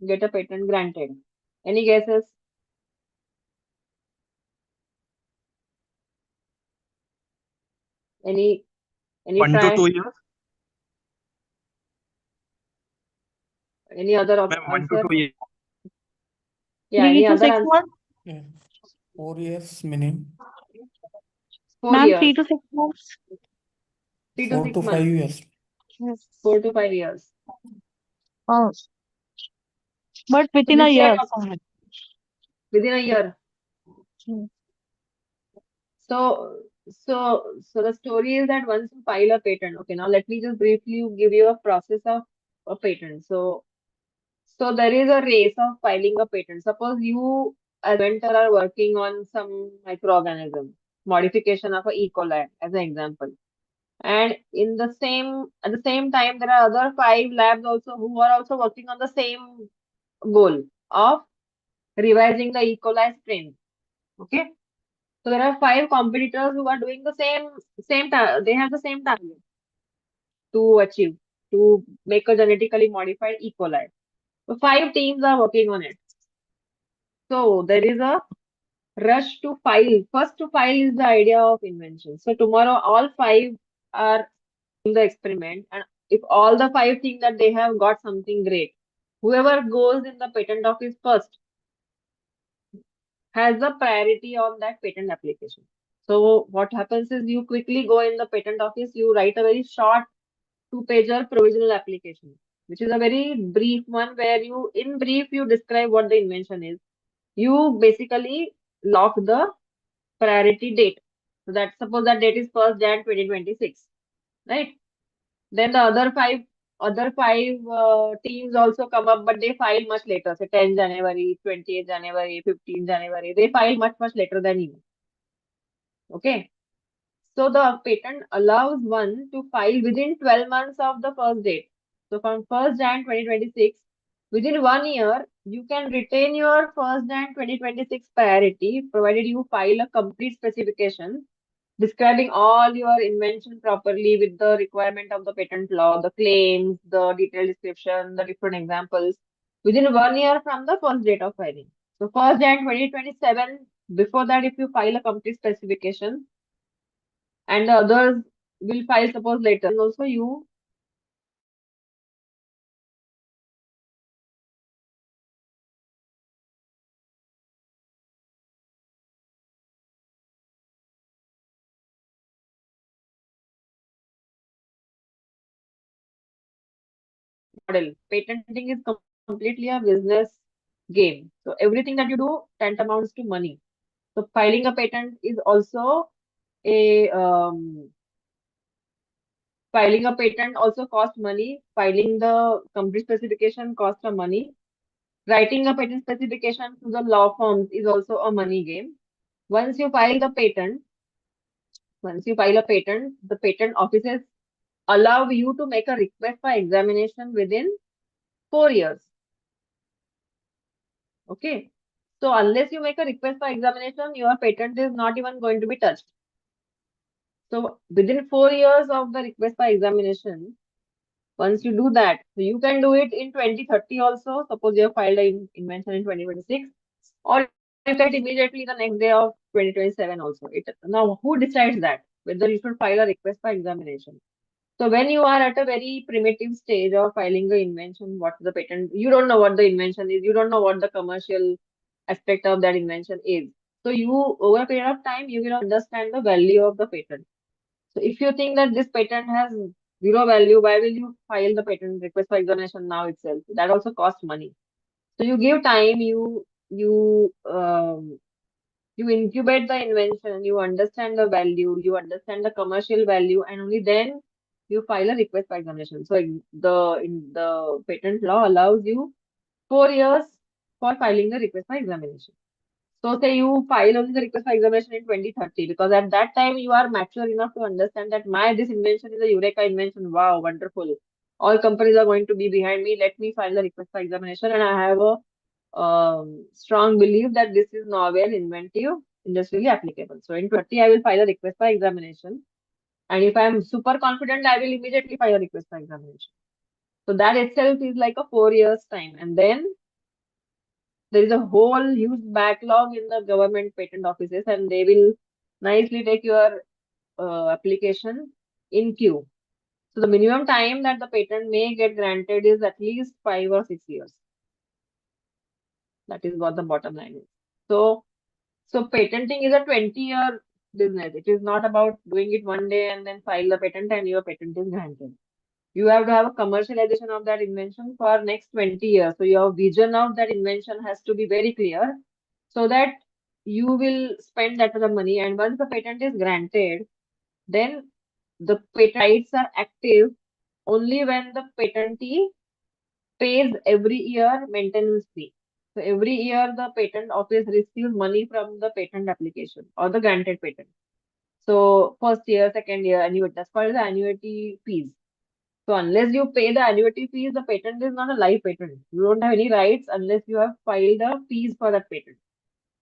get a patent granted? Any guesses? Any 1 to try? 2 years. Any other Ma'am, 1 to answer? 2 years. Yeah, 3 any to other 6 answer? months. Yeah. 4 years minimum. 4 Ma'am, years. 3 to 6 months. 3 to Four 6 to months. 5 years. Yes. 4 to 5 years. Oh, but So within a this year. year, within a year. Hmm. So the story is that once you file a patent, okay, now let me just briefly give you a process of a patent. So there is a race of filing a patent. Suppose you as an inventor are working on some microorganism, modification of a E. coli as an example. And at the same time, there are other 5 labs also who are also working on the same goal of revising the E. coli strain. Okay. So there are 5 competitors who are doing the they have the same target to achieve, to make a genetically modified E. coli. So 5 teams are working on it. So there is a rush to file. First to file is the idea of invention. So tomorrow all 5 are in the experiment, and if all the 5 think that they have got something great, whoever goes in the patent office first has the priority on that patent application. So what happens is you quickly go in the patent office, you write a very short 2-pager provisional application, which is a very brief one where in brief, you describe what the invention is. You basically lock the priority date. So that suppose that date is 1st Jan 2026, right? Then the other five teams also come up, but they file much later, say 10 January, 20th January, 15th January. They file much, much later than you. Okay. So the patent allows one to file within 12 months of the first date. So from 1st Jan 2026, within 1 year, you can retain your 1st Jan 2026 priority, provided you file a complete specification describing all your invention properly with the requirement of the patent law, the claims, the detailed description, the different examples within 1 year from the first date of filing. So 1st Jan 2027, before that, if you file a complete specification and the others will file suppose later, and also you model. Patenting is completely a business game. So everything that you do tantamounts to money. So filing a patent is also a filing a patent also costs money. Filing the complete specification costs a money. Writing a patent specification to the law firms is also a money game. Once you file the patent, the patent offices allow you to make a request for examination within 4 years. Okay. So unless you make a request for examination, your patent is not even going to be touched. So within 4 years of the request for examination, once you do that, so you can do it in 2030 also. Suppose you have filed an invention in 2026, or you can immediately the next day of 2027 also. Now, who decides that? Whether you should file a request for examination. So when you are at a very primitive stage of filing the invention, what the patent, you don't know what the invention is, you don't know what the commercial aspect of that invention is. So you, over a period of time, you will understand the value of the patent. So if you think that this patent has zero value, why will you file the patent request for examination now itself? That also costs money. So you give time, you incubate the invention, you understand the value, you understand the commercial value, and only then you file a request for examination. So the patent law allows you 4 years for filing the request for examination. So say you file only the request for examination in 2030, because at that time you are mature enough to understand that this invention is a Eureka invention. Wow, wonderful. All companies are going to be behind me. Let me file the request for examination. And I have a strong belief that this is novel, inventive, industrially applicable. So in 20, I will file a request for examination. And if I am super confident, I will immediately file a request for examination. So that itself is like a 4 years time. And then there is a whole huge backlog in the government patent offices, and they will nicely take your application in queue. So the minimum time that the patent may get granted is at least 5 or 6 years. That is what the bottom line is. So patenting is a 20-year business. It is not about doing it one day and then file the patent and your patent is granted. You have to have a commercialization of that invention for next 20 years. So your vision of that invention has to be very clear so that you will spend that much of money. And once the patent is granted, then the patent rights are active only when the patentee pays every year maintenance fee. So every year the patent office receives money from the patent application or the granted patent. So first year, second year, annuity, that's called the annuity fees. So unless you pay the annuity fees, the patent is not a live patent. You don't have any rights unless you have filed the fees for that patent.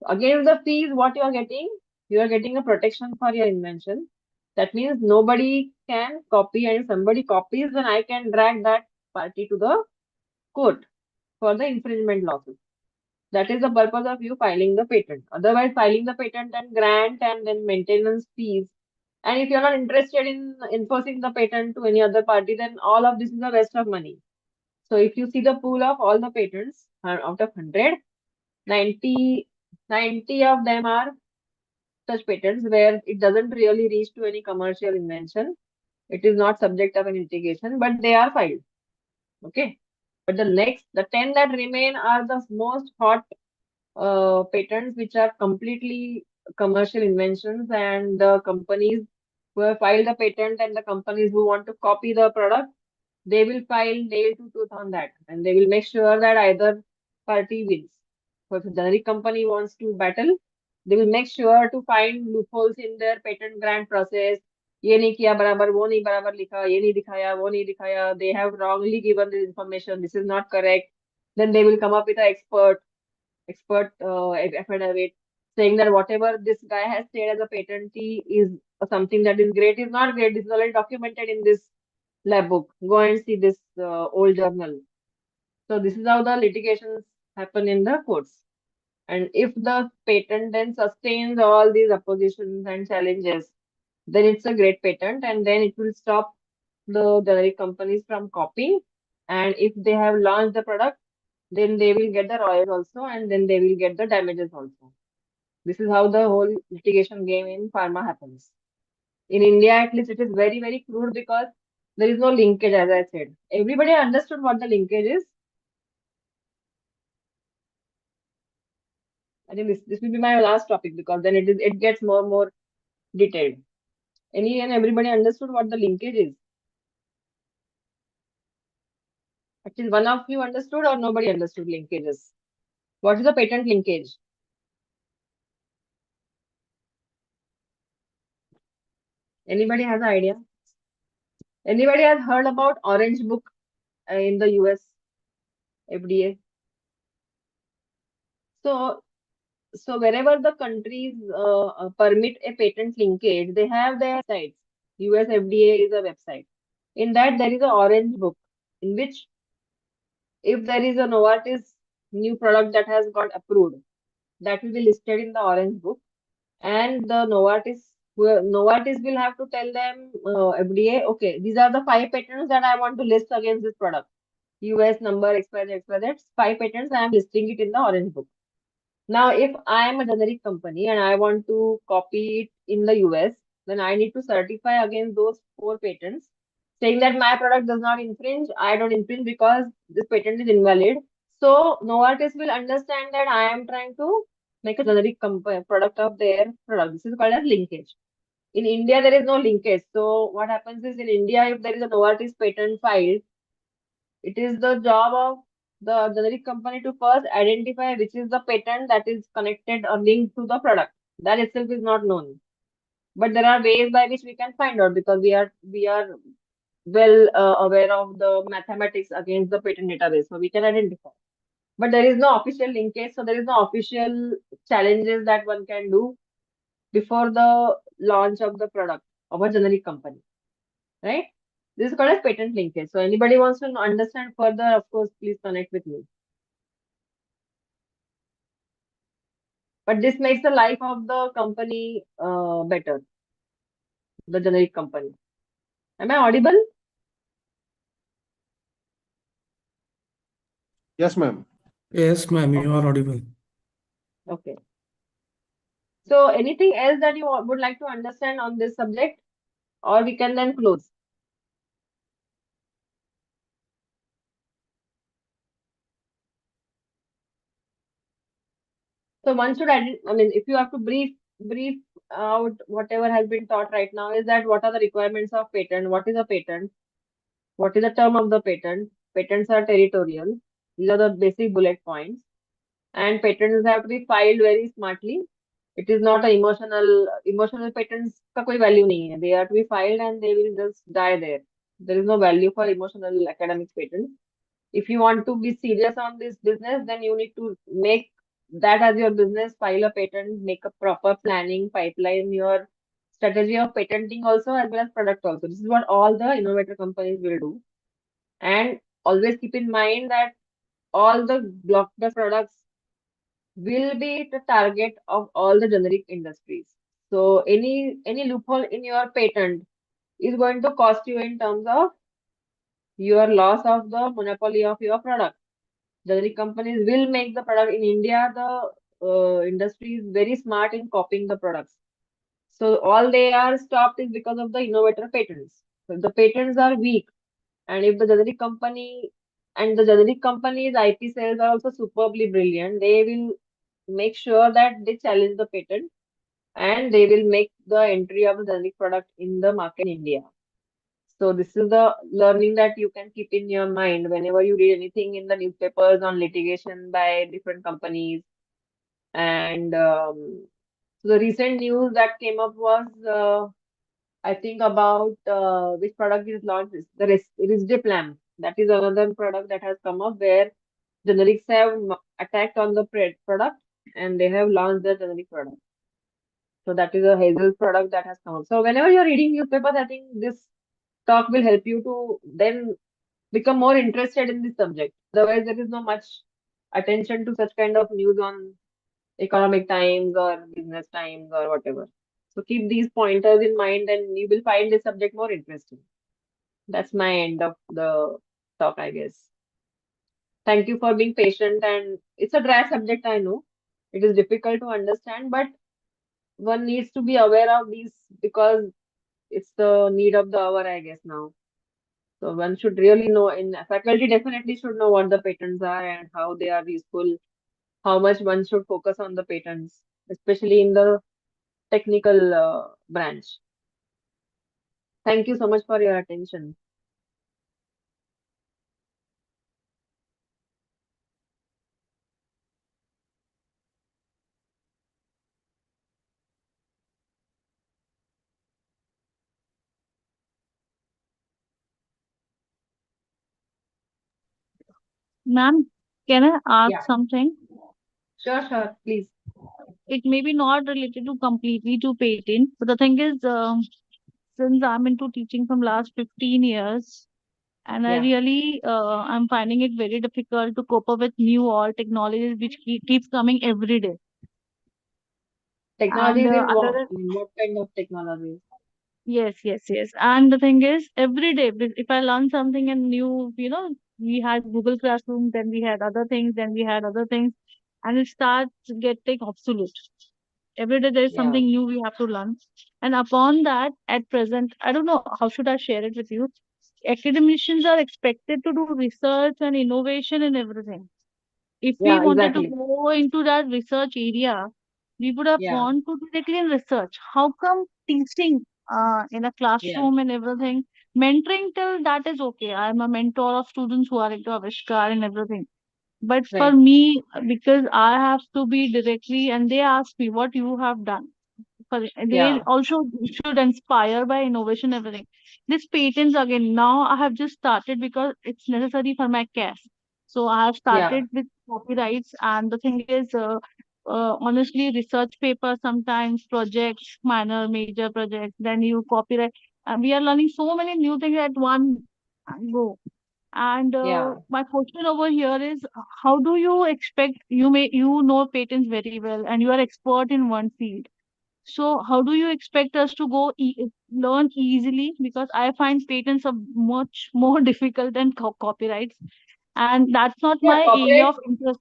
Against the fees, what you are getting a protection for your invention. That means nobody can copy, and if somebody copies, then I can drag that party to the court for the infringement lawsuit. That is the purpose of you filing the patent. Otherwise, filing the patent and grant and then maintenance fees. And if you're not interested in enforcing the patent to any other party, then all of this is a waste of money. So if you see the pool of all the patents out of 100, 90 of them are such patents where it doesn't really reach to any commercial invention. It is not subject of any litigation, but they are filed. Okay. But the 10 that remain are the most hot patents which are completely commercial inventions, and the companies who have filed the patent and the companies who want to copy the product, they will file nail to tooth on that, and they will make sure that either party wins. So if a generic company wants to battle, they will make sure to find loopholes in their patent grant process, ये नहीं किया बराबर, वो नहीं बराबर लिखा, ये नहीं दिखाया, वो नहीं दिखाया, they have wrongly given this information, this is not correct. Then they will come up with an expert affidavit saying that whatever this guy has said as a patentee is something that is great, is not great. This is already documented in this lab book. Go and see this old journal. So this is how the litigations happen in the courts. And if the patent then sustains all these oppositions and challenges, then it's a great patent, and then it will stop the generic companies from copying. And if they have launched the product, then they will get the royalties also, and then they will get the damages also. This is how the whole litigation game in pharma happens. In India, at least, it is very, very crude because there is no linkage, as I said. Everybody understood what the linkage is. I think this will be my last topic because then it gets more detailed. Any and everybody understood what the linkage is. At least one of you understood or nobody understood linkages. What is the patent linkage? Anybody has an idea? Anybody has heard about Orange Book in the US FDA? So wherever the countries permit a patent linkage, they have their sites. US FDA is a website. In that, there is an Orange Book in which if there is a Novartis new product that has got approved, that will be listed in the Orange Book. And the Novartis will have to tell them, FDA, okay, these are the 5 patents that I want to list against this product. US number XYZ, XYZ, 5 patents, I am listing it in the Orange Book. Now, if I am a generic company and I want to copy it in the US, then I need to certify against those 4 patents, saying that my product does not infringe, I don't infringe because this patent is invalid. So, Novartis will understand that I am trying to make a generic product of their product. This is called as linkage. In India, there is no linkage. So, what happens is in India, if there is a Novartis patent filed, it is the job of the generic company to first identify which is the patent that is connected or linked to the product. That itself is not known. But there are ways by which we can find out because we are well aware of the mathematics against the patent database, so we can identify. But there is no official linkage, so there is no official challenges that one can do before the launch of the product of a generic company, right? This is called as patent linkage. So anybody wants to understand further, of course, please connect with me. But this makes the life of the company better, the generic company. Am I audible? Yes, ma'am. Yes, ma'am, you are audible. Okay. So anything else that you would like to understand on this subject, or we can then close? So one should, I mean, if you have to brief out whatever has been taught right now, is that what are the requirements of patent? What is a patent? What is the term of the patent? Patents are territorial. These are the basic bullet points. And patents have to be filed very smartly. It is not a emotional patents का कोई value नहीं है. They are to be filed and they will just die there. There is no value for emotional academic patents. If you want to be serious on this business, then you need to make that as your business, file a patent, make a proper planning pipeline, your strategy of patenting also as well as product also. This is what all the innovator companies will do. And always keep in mind that all the blockbuster products will be the target of all the generic industries. So any loophole in your patent is going to cost you in terms of your loss of the monopoly of your product. Generic companies will make the product in India. The industry is very smart in copying the products. So all they are stopped is because of the innovator patents. So the patents are weak, and if the generic company and the generic company's IP sales are also superbly brilliant, they will make sure that they challenge the patent and they will make the entry of the generic product in the market in India. So this is the learning that you can keep in your mind whenever you read anything in the newspapers on litigation by different companies. And so the recent news that came up was I think about which product is launched. The Risdip lamp. That is another product that has come up where generics have attacked on the product and they have launched the generic product. So that is a Hazel product that has come up. So whenever you're reading newspapers, I think this talk will help you to then become more interested in this subject. Otherwise, there is no much attention to such kind of news on Economic Times or Business Times or whatever. So keep these pointers in mind and you will find this subject more interesting. That's my end of the talk, I guess. Thank you for being patient, and it's a dry subject, I know. It is difficult to understand, but one needs to be aware of these because it's the need of the hour, I guess, now. So one should really know, in faculty definitely should know what the patents are and how they are useful, how much one should focus on the patents, especially in the technical branch. Thank you so much for your attention. Ma'am, can I ask Yeah, something? sure, please. It may be not related to completely to patent, but the thing is, since I'm into teaching from last 15 years, and I Yeah, really, I'm finding it very difficult to cope up with new all technologies which keeps coming every day. And technologies in other what? than I mean, what kind of technologies? yes. And the thing is, every day, if I learn something and new, we had Google Classroom, then we had other things, then we had other things, and it starts getting obsolete. Every day there is Yeah, something new we have to learn. And upon that, at present, I don't know how should I share it with you. Academicians are expected to do research and innovation in everything. If we yeah, wanted to exactly. go into that research area, we would have Yeah, gone to directly in research. How come teaching in a yeah, classroom and everything, mentoring till that is okay. I'm a mentor of students who are into Avishkar and everything. But for right. me, because I have to be directly, and they ask me what you have done. They Yeah, also should inspire by innovation, everything. This patents again, now I have just started because it's necessary for my case. So I have yeah, started with copyrights, and the thing is, honestly, research papers sometimes, projects, minor, major projects, then you copyright. And we are learning so many new things at one go. And yeah, my question over here is, how do you expect you know patents very well and you are expert in one field. So how do you expect us to learn easily? Because I find patents are much more difficult than copyrights, and that's not yeah. my area Copyright, of interest.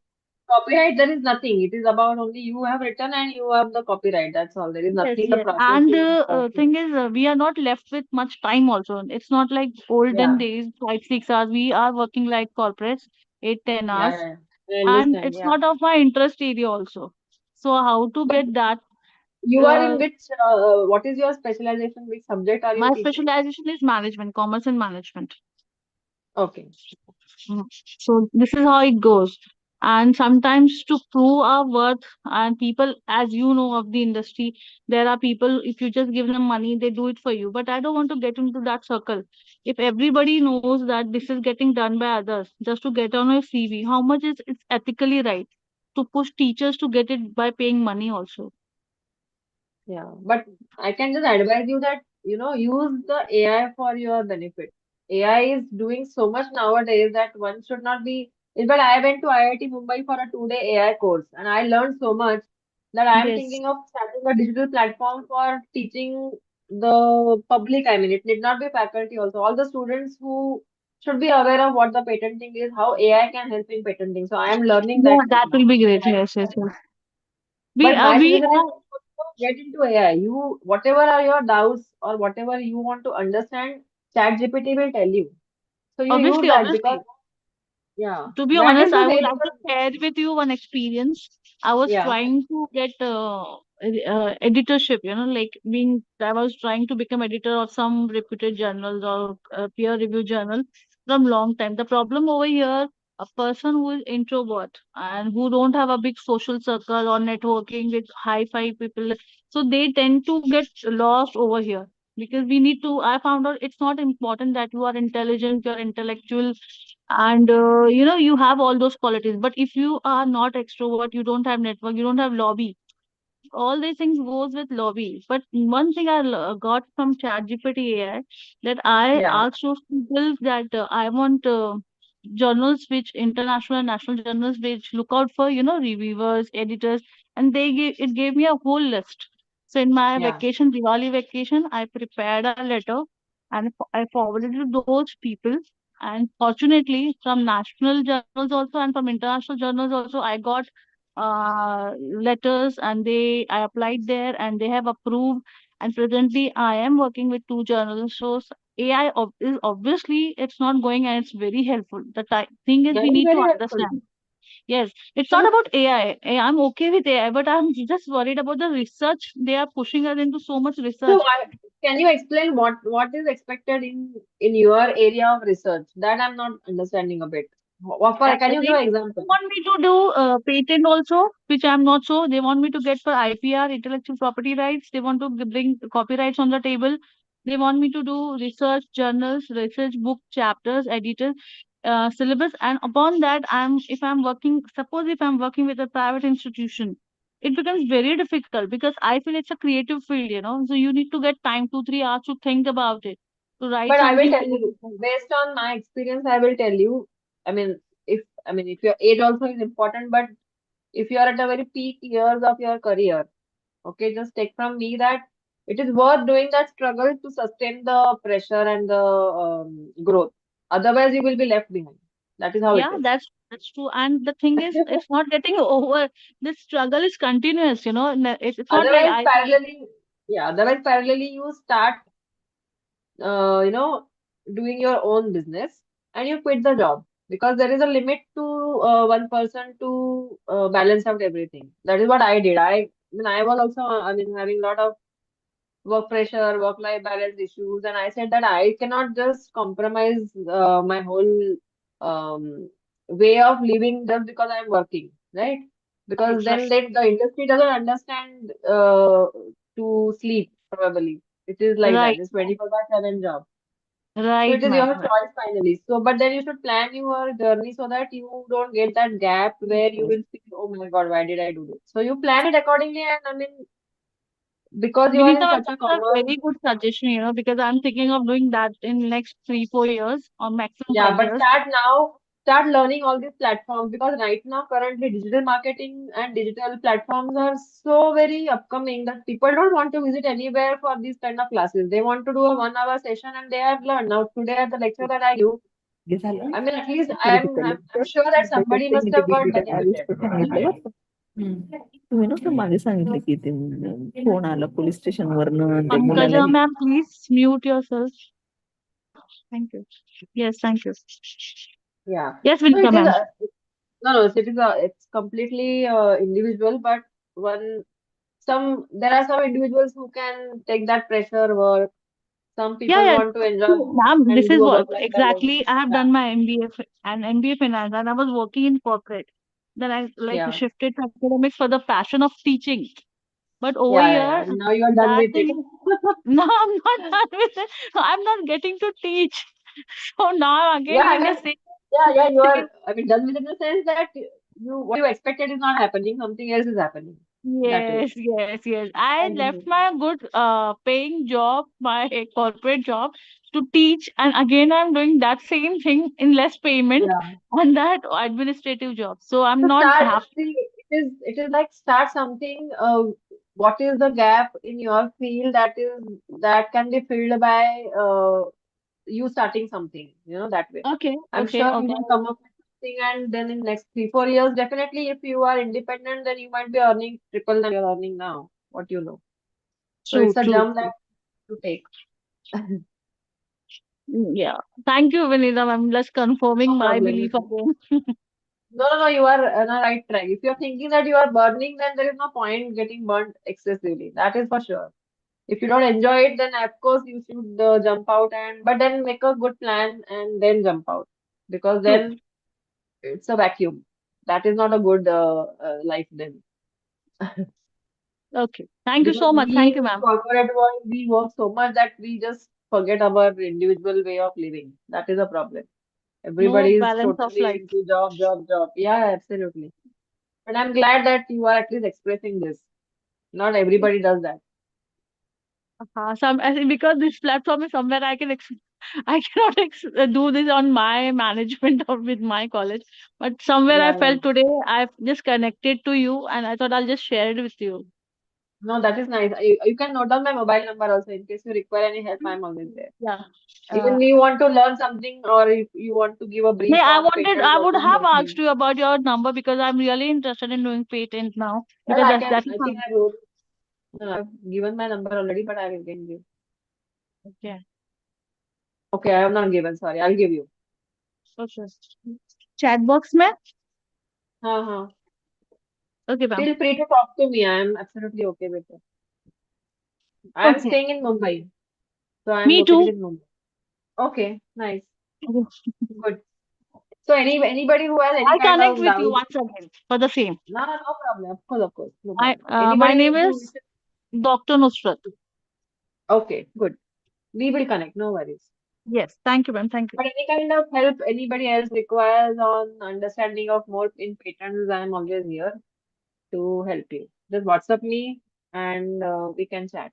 copyright. There is nothing. It is about only you have written and you have the copyright. That's all. There is Yes, nothing in the yes. And processing. thing is, we are not left with much time also. It's not like olden Yeah, days, 5, 6 hours. We are working like corporates, 8, 10 hours. yeah. I And understand. it's Yeah. not of my interest area also. So how to But get that? you are Uh, in which? What is your specialization? Which subject are you my teaching? specialization is management, commerce and management. Okay. Mm. So this is how it goes. And sometimes to prove our worth, and people, as you know, of the industry, there are people, if you just give them money, they do it for you. But I don't want to get into that circle. If everybody knows that this is getting done by others just to get on a CV, how much is it's ethically right to push teachers to get it by paying money also? Yeah, but I can just advise you that, use the AI for your benefit. AI is doing so much nowadays that one should not be. In fact, I went to IIT Mumbai for a 2-day AI course and I learned so much that I am Yes. thinking of starting a digital platform for teaching the public. I mean, it need not be faculty also. All the students who should be aware of what the patenting is, how AI can help in patenting. So I am learning Yeah, that right that now. will be great. Yes. But my We suggestion is have, get into AI. You whatever are your doubts or whatever you want to understand, ChatGPT will tell you. So you use that because obviously. yeah, To be that honest, is the I way would like to because share with you one experience. I was yeah, trying to get editorship, like I was trying to become editor of some reputed journals or peer review journal from long time. The problem over here, a person who is introvert and who don't have a big social circle or networking with high five people, so they tend to get lost over here. because we need to. I found out it's not important that you are intelligent, you're intellectual, and you have all those qualities. But if you are not extrovert, you don't have network, you don't have lobby, all these things goes with lobby. But one thing I got from ChatGPT AI, that I Yeah. asked those people that I want journals which international and national journals which look out for reviewers, editors, and it gave me a whole list. So in my Yeah. vacation, Diwali vacation, I prepared a letter and I forwarded it to those people. And fortunately, from national journals also and from international journals also, I got letters, and I applied there and they have approved. And presently I am working with two journals. So AI is obviously it's not going, and it's very helpful. The thing is, Yeah, we it's need to very helpful. understand. Yes, it's So not the about AI. I'm okay with AI, but I'm just worried about the research. They are pushing us into so much So research. can you explain what is expected in your area of research? That I'm not understanding a bit. Can you give an They example? want me to do patent also, which I'm not so. They want me to get for IPR, intellectual property rights. They want to bring copyrights on the table. They want me to do research journals, research book chapters, editors, syllabus, and upon that, if I'm working, suppose if I'm working with a private institution, it becomes very difficult because I feel it's a creative field. So you need to get time, 2, 3 hours to think about it, to write But I will something tell you, creative. based on my experience, I will tell you. I mean, if your age also is important, but if you are at a very peak years of your career, okay, just take from me that it is worth doing that struggle to sustain the pressure and the growth. Otherwise, you will be left behind. That is how it Yeah, is. that's true. And the thing is, it's not getting over. This struggle is continuous. It's not like Otherwise, I feel. parallelly, yeah, otherwise, parallelly, you start, uh, you know, doing your own business and you quit the job because there is a limit to one person to balance out everything. That is what I did. I was also, having a lot of work pressure, work-life balance issues, and I said that I cannot just compromise my whole way of living just because I'm working, right? Because Right, then the industry doesn't understand to sleep, probably. It is like that. right, It's 24/7 job. So right, it is your ma'am. Right. choice finally. So, but then you should plan your journey so that you don't get that gap where you will feel, oh my God, why did I do this? So you plan it accordingly, and because you are Vinita, in ma'am, such a that's a commerce. very good suggestion, because I'm thinking of doing that in next 3, 4 years or maximum Yeah, five but years. start now, start learning all these platforms because right now, currently, digital marketing and digital platforms are so very upcoming that people don't want to visit anywhere for these kind of classes. They want to do a 1 hour session and they have learned. Now, today at the lecture that I give, at least I'm sure that somebody must have got benefited. तुम्ही नुसतं मागे सांगितलं की ते phone आला police station वरनं ते मुलाला Pankaja, ma'am, please mute yourself. Thank you. Yes, thank you. Yeah. Yes, So Vinita, it is ma'am. no, it's completely individual, but there are some individuals who can take that pressure work. Some Yeah, people yeah. want to enjoy So, ma'am, this and is do a what work-life balance. exactly I have Yeah, done my MBA finance, and I was working in corporate. Then I yeah, shifted to academics for the passion of teaching. But over yeah. here, And now you are done that with it. thing, no, I'm not done with it. I'm not getting to teach. So now I'm Yeah, again doing the same. yeah. You are. same. Done with it in the sense that what you expected is not happening. Something else is happening. That way. Yes, yes, yes. I left And my good paying job, my corporate job, to teach, and again I'm doing that same thing in less payment yeah. on that administrative job. So I'm So not start. happy. See, it is like start something. What is the gap in your field that can be filled by you starting something, that way. Okay, I'm okay, sure you okay. will come up with something, and then in next 3, 4 years, definitely, if you are independent, then you might be earning triple than you're earning now. What you know. So True, it's a true, jump true. that to take. Yeah. Thank you, Vinita. I'm just confirming No my problem. belief again. No, you are on a right track. If you're thinking that you are burning, then there is no point getting burnt excessively. That is for sure. If you don't enjoy it, then of course you should jump out, but then make a good plan and then jump out, because True. then it's a vacuum. That is not a good life then. Okay. Thank you Because so much. we Thank you, in ma'am. corporate world, we work so much that we just forget our individual way of living. That is a problem. No Everybody is balance of totally life. into job, job, job. Yeah, absolutely. But I'm glad that you are at least expressing this. Not everybody does that. I think because this platform is somewhere I cannot do this on my management or with my college. But somewhere I Yeah, yeah. felt today I've just connected to you and I thought I'll just share it with you. No, that is nice. You can note down my mobile number also in case you require any help. I'm always there. Yeah. Even you want to learn something or if you want to give a Hey, brief on patents, I would also have help asked me. you about your number because I'm really interested in doing patent now. Well, Because that is I think fun. I wrote, no, I've given my number already, but I will again give. Okay. Okay, I have not given. Sorry, I'll give you. Okay. Chat box में? हाँ. Okay, ma'am. Feel free to talk to me. I am absolutely okay with it. I am Okay. staying in Mumbai, so I am Me located too. in Mumbai. Okay, nice, Okay. good. So anybody who has any I'll kind connect of with you doubt, once again for the same. no, no problem. Of course, no My problem. my Anybody name who is wishes, Dr. Nusrat. okay, good. We will connect. No worries. Yes. Thank you, ma'am. Thank you. But any kind of help anybody else requires on understanding of more in patterns, I am always here to help you. Just WhatsApp me and we can chat.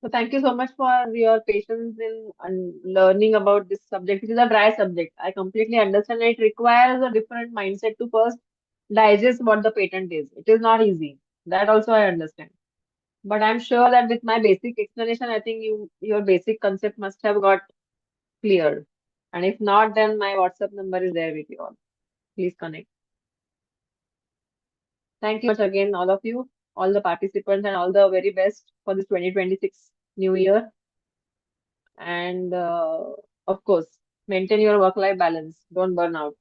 So thank you so much for your patience in learning about this subject. It is a dry subject. I completely understand it requires a different mindset to first digest what the patent is. It is not easy. That also I understand. But I'm sure that with my basic explanation, I think your basic concept must have got cleared. And if not, then my WhatsApp number is there with you all. Please connect. Thank you much again, all of you, all the participants, and all the very best for this 2026 new year. And of course, maintain your work-life balance. Don't burn out.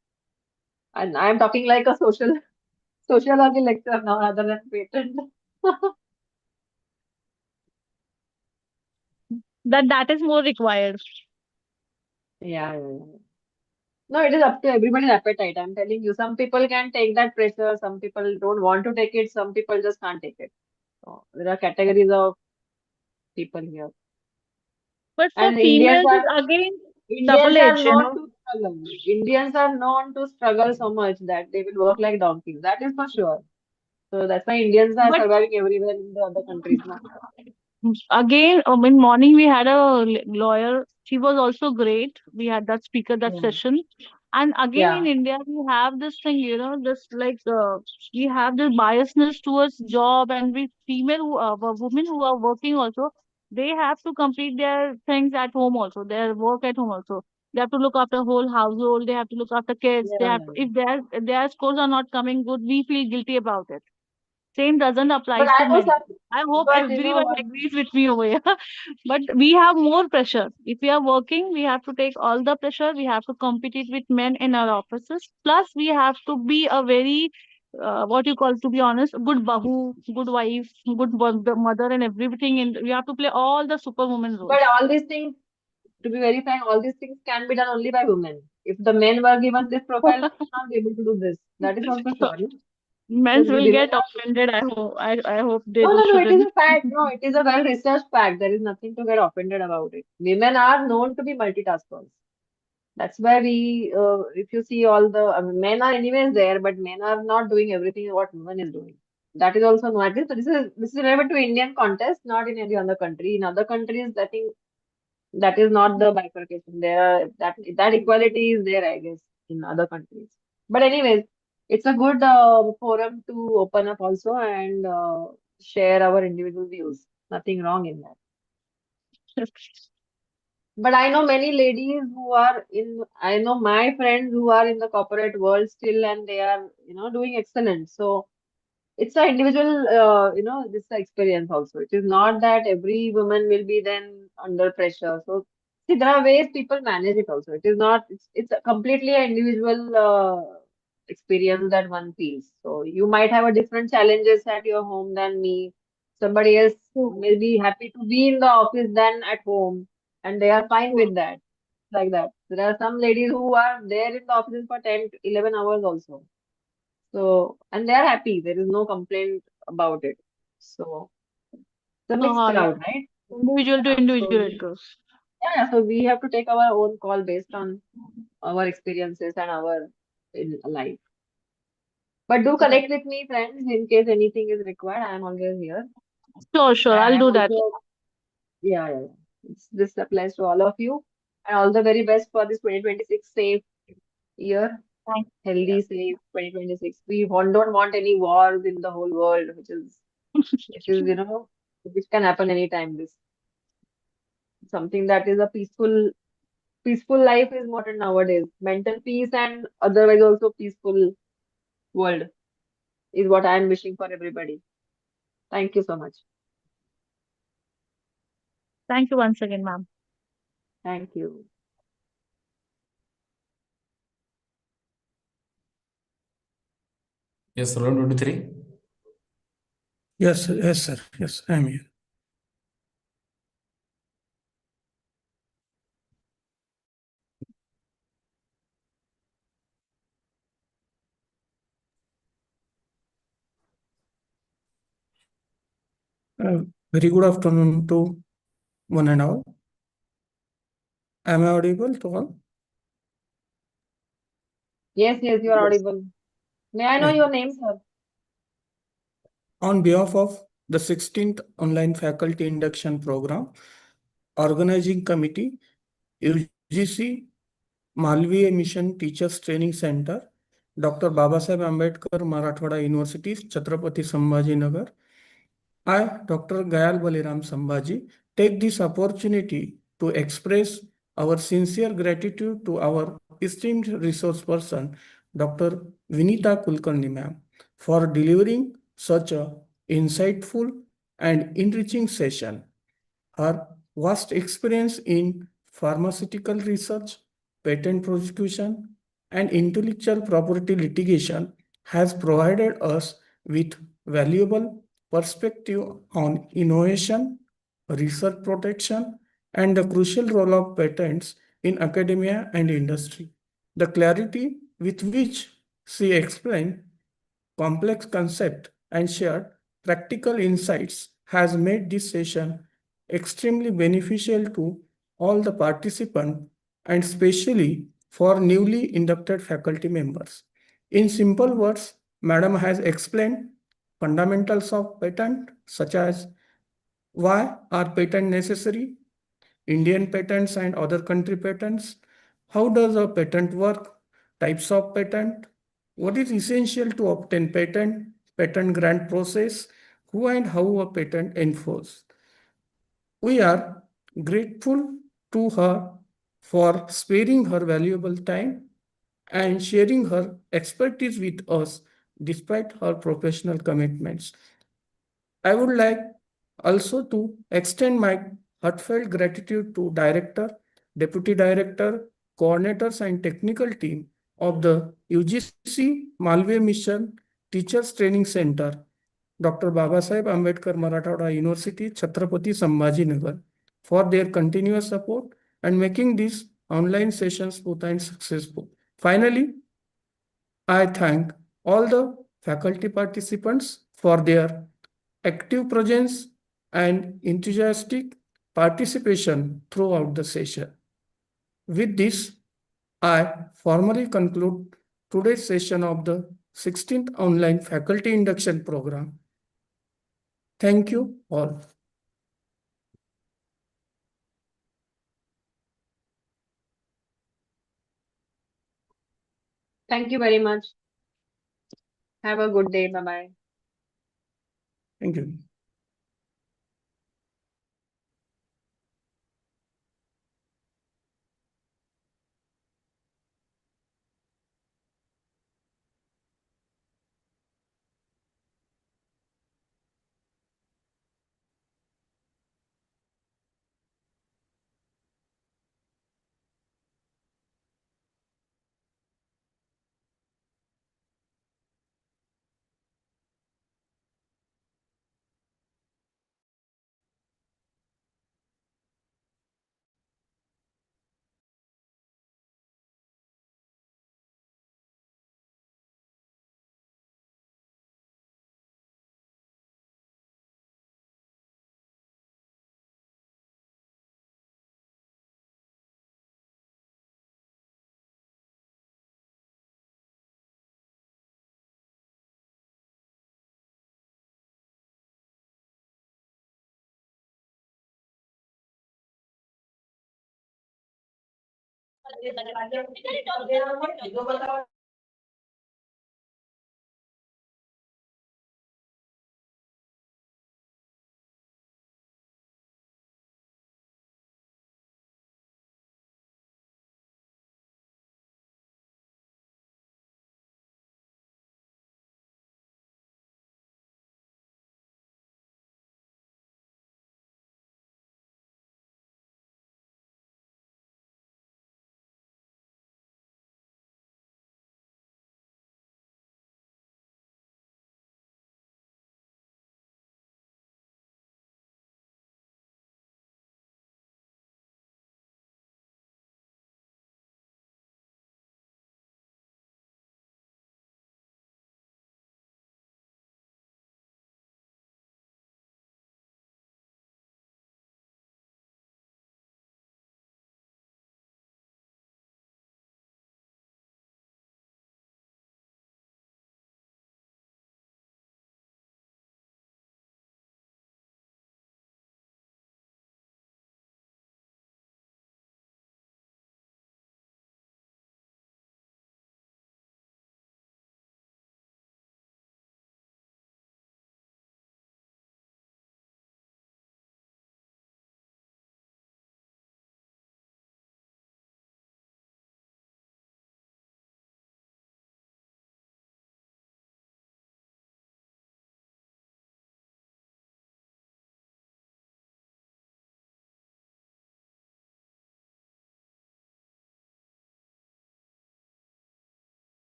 And I'm talking like a sociology lecture now rather than patent. That is more required. Yeah, yeah, yeah. No, it is up to everybody's appetite. I'm telling you, some people can take that pressure, some people don't want to take it, some people just can't take it. So there are categories of people here. But for And females, it's again Indians double are edged, you known know. to struggle. Indians are known to struggle so much that they will work like donkeys. That is for sure. So that's why Indians are But surviving everywhere in the other countries now. again, in morning we had a lawyer. She was also great. We had that speaker, that Yeah. session. And again, in Yeah. India, we have this thing, you know, this like we have this biasness towards job, and we female women who are working also, they have to complete their things at home also, their work at home also. They have to look after whole household. They have to look after kids. They Yeah. have to, if their scores are not coming good, we feel guilty about it. Same doesn't But apply I to know men. some, I hope but you know everyone what? agrees with me over here. But we have more pressure. If we are working, we have to take all the pressure. We have to compete with men in our offices. Plus, we have to be a very, what you call, to be honest, good bahu, good wife, good mother, and everything. And we have to play all the superwoman But roles. all these things, to be very frank, all these things can be done only by women. If the men were given this profile, they will not be able to do this. That is also So sure. No? men Because we will women get are. offended. I hope they No, do no, no. It is shouldn't. a fact. No, it is a well-researched fact. There is nothing to get offended about it. Women are known to be multitaskers. That's why if you see all the, I mean, men are anyways there, but men are not doing everything what women is doing. That is also noticed. So this is relevant to Indian context, not in any other country. In other countries, I think that is not the bifurcation. That equality is there, I guess, in other countries. But anyways, it's a good forum to open up also and share our individual views. Nothing wrong in that. But I know many ladies I know my friends who are in the corporate world still and they are, doing excellent. So it's an individual, this experience also. It is not that every woman will be then under pressure. So see, there are ways people manage it also. It is not, it's a completely an individual experience that one feels. So you might have a different challenges at your home than me. Somebody else True, may be happy to be in the office than at home and they are fine true. with that. like that. There are some ladies who are there in the offices for 10, 11 hours also. So, and they are happy. There is no complaint about it. So, it's a mixed Yeah. crowd, right? Individual to Yeah. So, individual it goes. so we have to take our own call based on our experiences and our in life. But do connect with me, friends, in case anything is required. I am always here. Sure, I'll And do that. also, yeah. This applies to all of you. And all the very best for this 2026 safe year. Thank Healthy, safe 2026. Don't want any wars in the whole world, which can happen anytime. This something that is a peaceful life is important nowadays. Mental peace and otherwise also peaceful world is what I am wishing for everybody. Thank you so much. Thank you once again, ma'am. Thank you. Yes, roll 23. Yes, sir. Yes, I'm here. Very good afternoon to one and all. Am I audible to all? Yes, you are audible. May I know Yeah. your name, sir? On behalf of the 16th Online Faculty Induction Program, Organizing Committee, UGC, Malviya Mission Teachers Training Center, Dr. Babasaheb Ambedkar, Marathwada University, Chhatrapati Sambhajinagar, I, Dr. Gayal Baliram Sambhaji, take this opportunity to express our sincere gratitude to our esteemed resource person, Dr. Vinita Kulkarni ma'am, for delivering such a insightful and enriching session. Her vast experience in pharmaceutical research, patent prosecution, and intellectual property litigation has provided us with valuable perspective on innovation, research protection, and the crucial role of patents in academia and industry. The clarity with which she explained complex concept and shared practical insights has made this session extremely beneficial to all the participants and especially for newly inducted faculty members. In simple words, Madam has explained fundamentals of patent such as why are patent necessary, Indian patents and other country patents, how does a patent work, types of patent, what is essential to obtain patent grant process, who and how a patent enforced. We are grateful to her for sparing her valuable time and sharing her expertise with us despite her professional commitments. I would like also to extend my heartfelt gratitude to Director, Deputy Director, coordinators and technical team of the UGC Malviya Mission Teachers Training Center, Dr. Babasaheb Ambedkar Marathwada University, Chhatrapati Sambhajinagar, for their continuous support and making these online sessions smooth and successful. Finally, I thank all the faculty participants for their active presence and enthusiastic participation throughout the session. With this, I formally conclude today's session of the 16th Online Faculty Induction Program. Thank you all. Thank you very much. Have a good day. Bye bye. Thank you.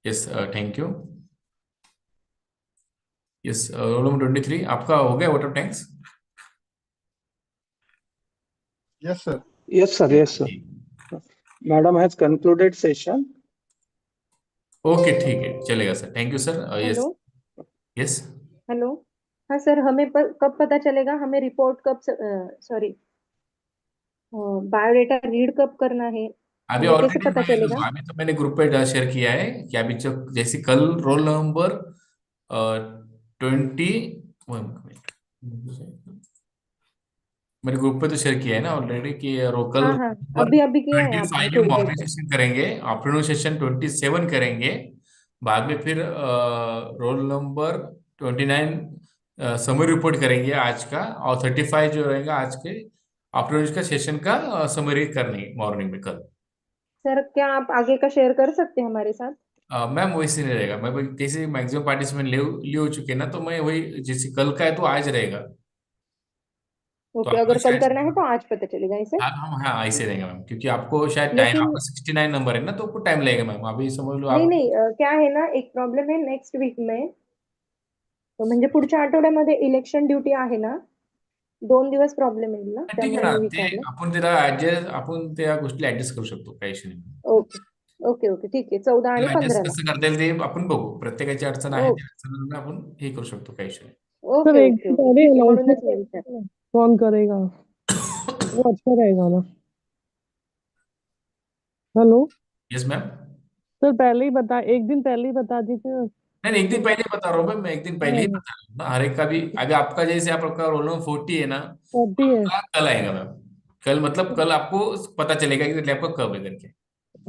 Yes, thank you. Yes, roll number 23 आपका हो गया water tanks? Yes, sir. Yes, sir. Yes, sir. Madam has concluded session. Okay, ठीक है, चलेगा sir. Thank you sir. Yes. Hello. Yes, hello. हाँ sir, हमें कब पता चलेगा, हमें रिपोर्ट कब, सॉरी, बायोडेटा रीड कब करना है, अभी हमें कैसे ऑलरेडी पता चलेगा? अभी तो मैंने ग्रुप पे शेयर किया है कि अभी जैसे कल रोल नंबर 20, मैंने ग्रुप पे तो शेयर किया है ना ऑलरेडी कि कल हाँ रोल हाँ, नंबर अभी अभी किया है आपने 25 में थोड़ी देर मॉर्निंग पहले। सेशन करेंगे, आफ्टरनून सेशन 27 करेंगे, बाद में फिर रोल नंबर 29 समरी रिपोर्ट करेंगे आज का, और 35 जो रहेगा आज के आफ्टरनून का सेशन का समरी करनी मॉर्निंग में कल। सर, क्या आप आगे का शेयर कर सकते हैं हमारे साथ? मैम वैसे नहीं रहेगा, मैं कैसे मैक्सिमम पार्टिसिपेंट ले हो चुके हैं ना, तो मैं वही जैसे कल का है तो आज रहेगा। ओके, आपको अगर कल शायद करना है तो आज पता चलेगा इसे। हाँ ऐसे रहेगा मैम, क्योंकि आपको शायद टाइम, लेकिन आपका 69 नंबर है ना, तो आपको टाइम लगेगा मैम, अभी समझ लो नहीं आप। नहीं, क्या है ना, एक प्रॉब्लेम है नेक्स्ट वीक में, तो म्हणजे पुढच्या आठवड्यामध्ये इलेक्शन ड्युटी आहे ना, 2 दिवस प्रॉब्लेम येईल ना, ठीक आहे त्यामुळे ना, मी ते विचारलं. आपण त्याला ऍडजस्ट, आपण त्या गोष्टी ऍडजस्ट करू शकतो, काही इश्यू नाही. ओके ओके ओके, ठीक आहे, 14 आणि ऍडजस्ट 15ला. कसं करता येईल ते आपण बघू, प्रत्येकाची अडचण आहे, ओके त्या अडचणींना आपण हे करू शकतो, काही इश्यू सर ओके एक ओके दिन ओके, पहले ठीक आहे, म्हणूनच मी अनाउंसमेंट विचार. कौन करेगा, नाही. वो अच्छा रहेगा ना. Hello yes ma'am. सर, पहले ही बता, एक दिन पहले ही बता दीजिए. नहीं एक दिन पहले ही बता रहा हूँ मैं एक दिन पहले ही बता रहा हूँ ना, हर एक का भी. अभी आपका जैसे आपका रोल नंबर 40 है ना, होती है. आपका कल आएगा मैम. कल मतलब कल आपको पता चलेगा कि आपका कब है करके.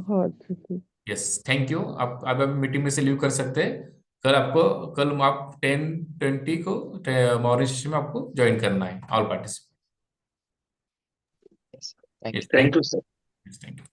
हाँ ठीक है. Yes, thank you. आप अब मीटिंग में से लीव कर सकते हैं. कल आपको, कल आप 10:20 को मॉर्निंग सेशन में आपको ज्वाइन करना है, all participant. Thank yes, you. Thank Thank you. you, sir. Thank you.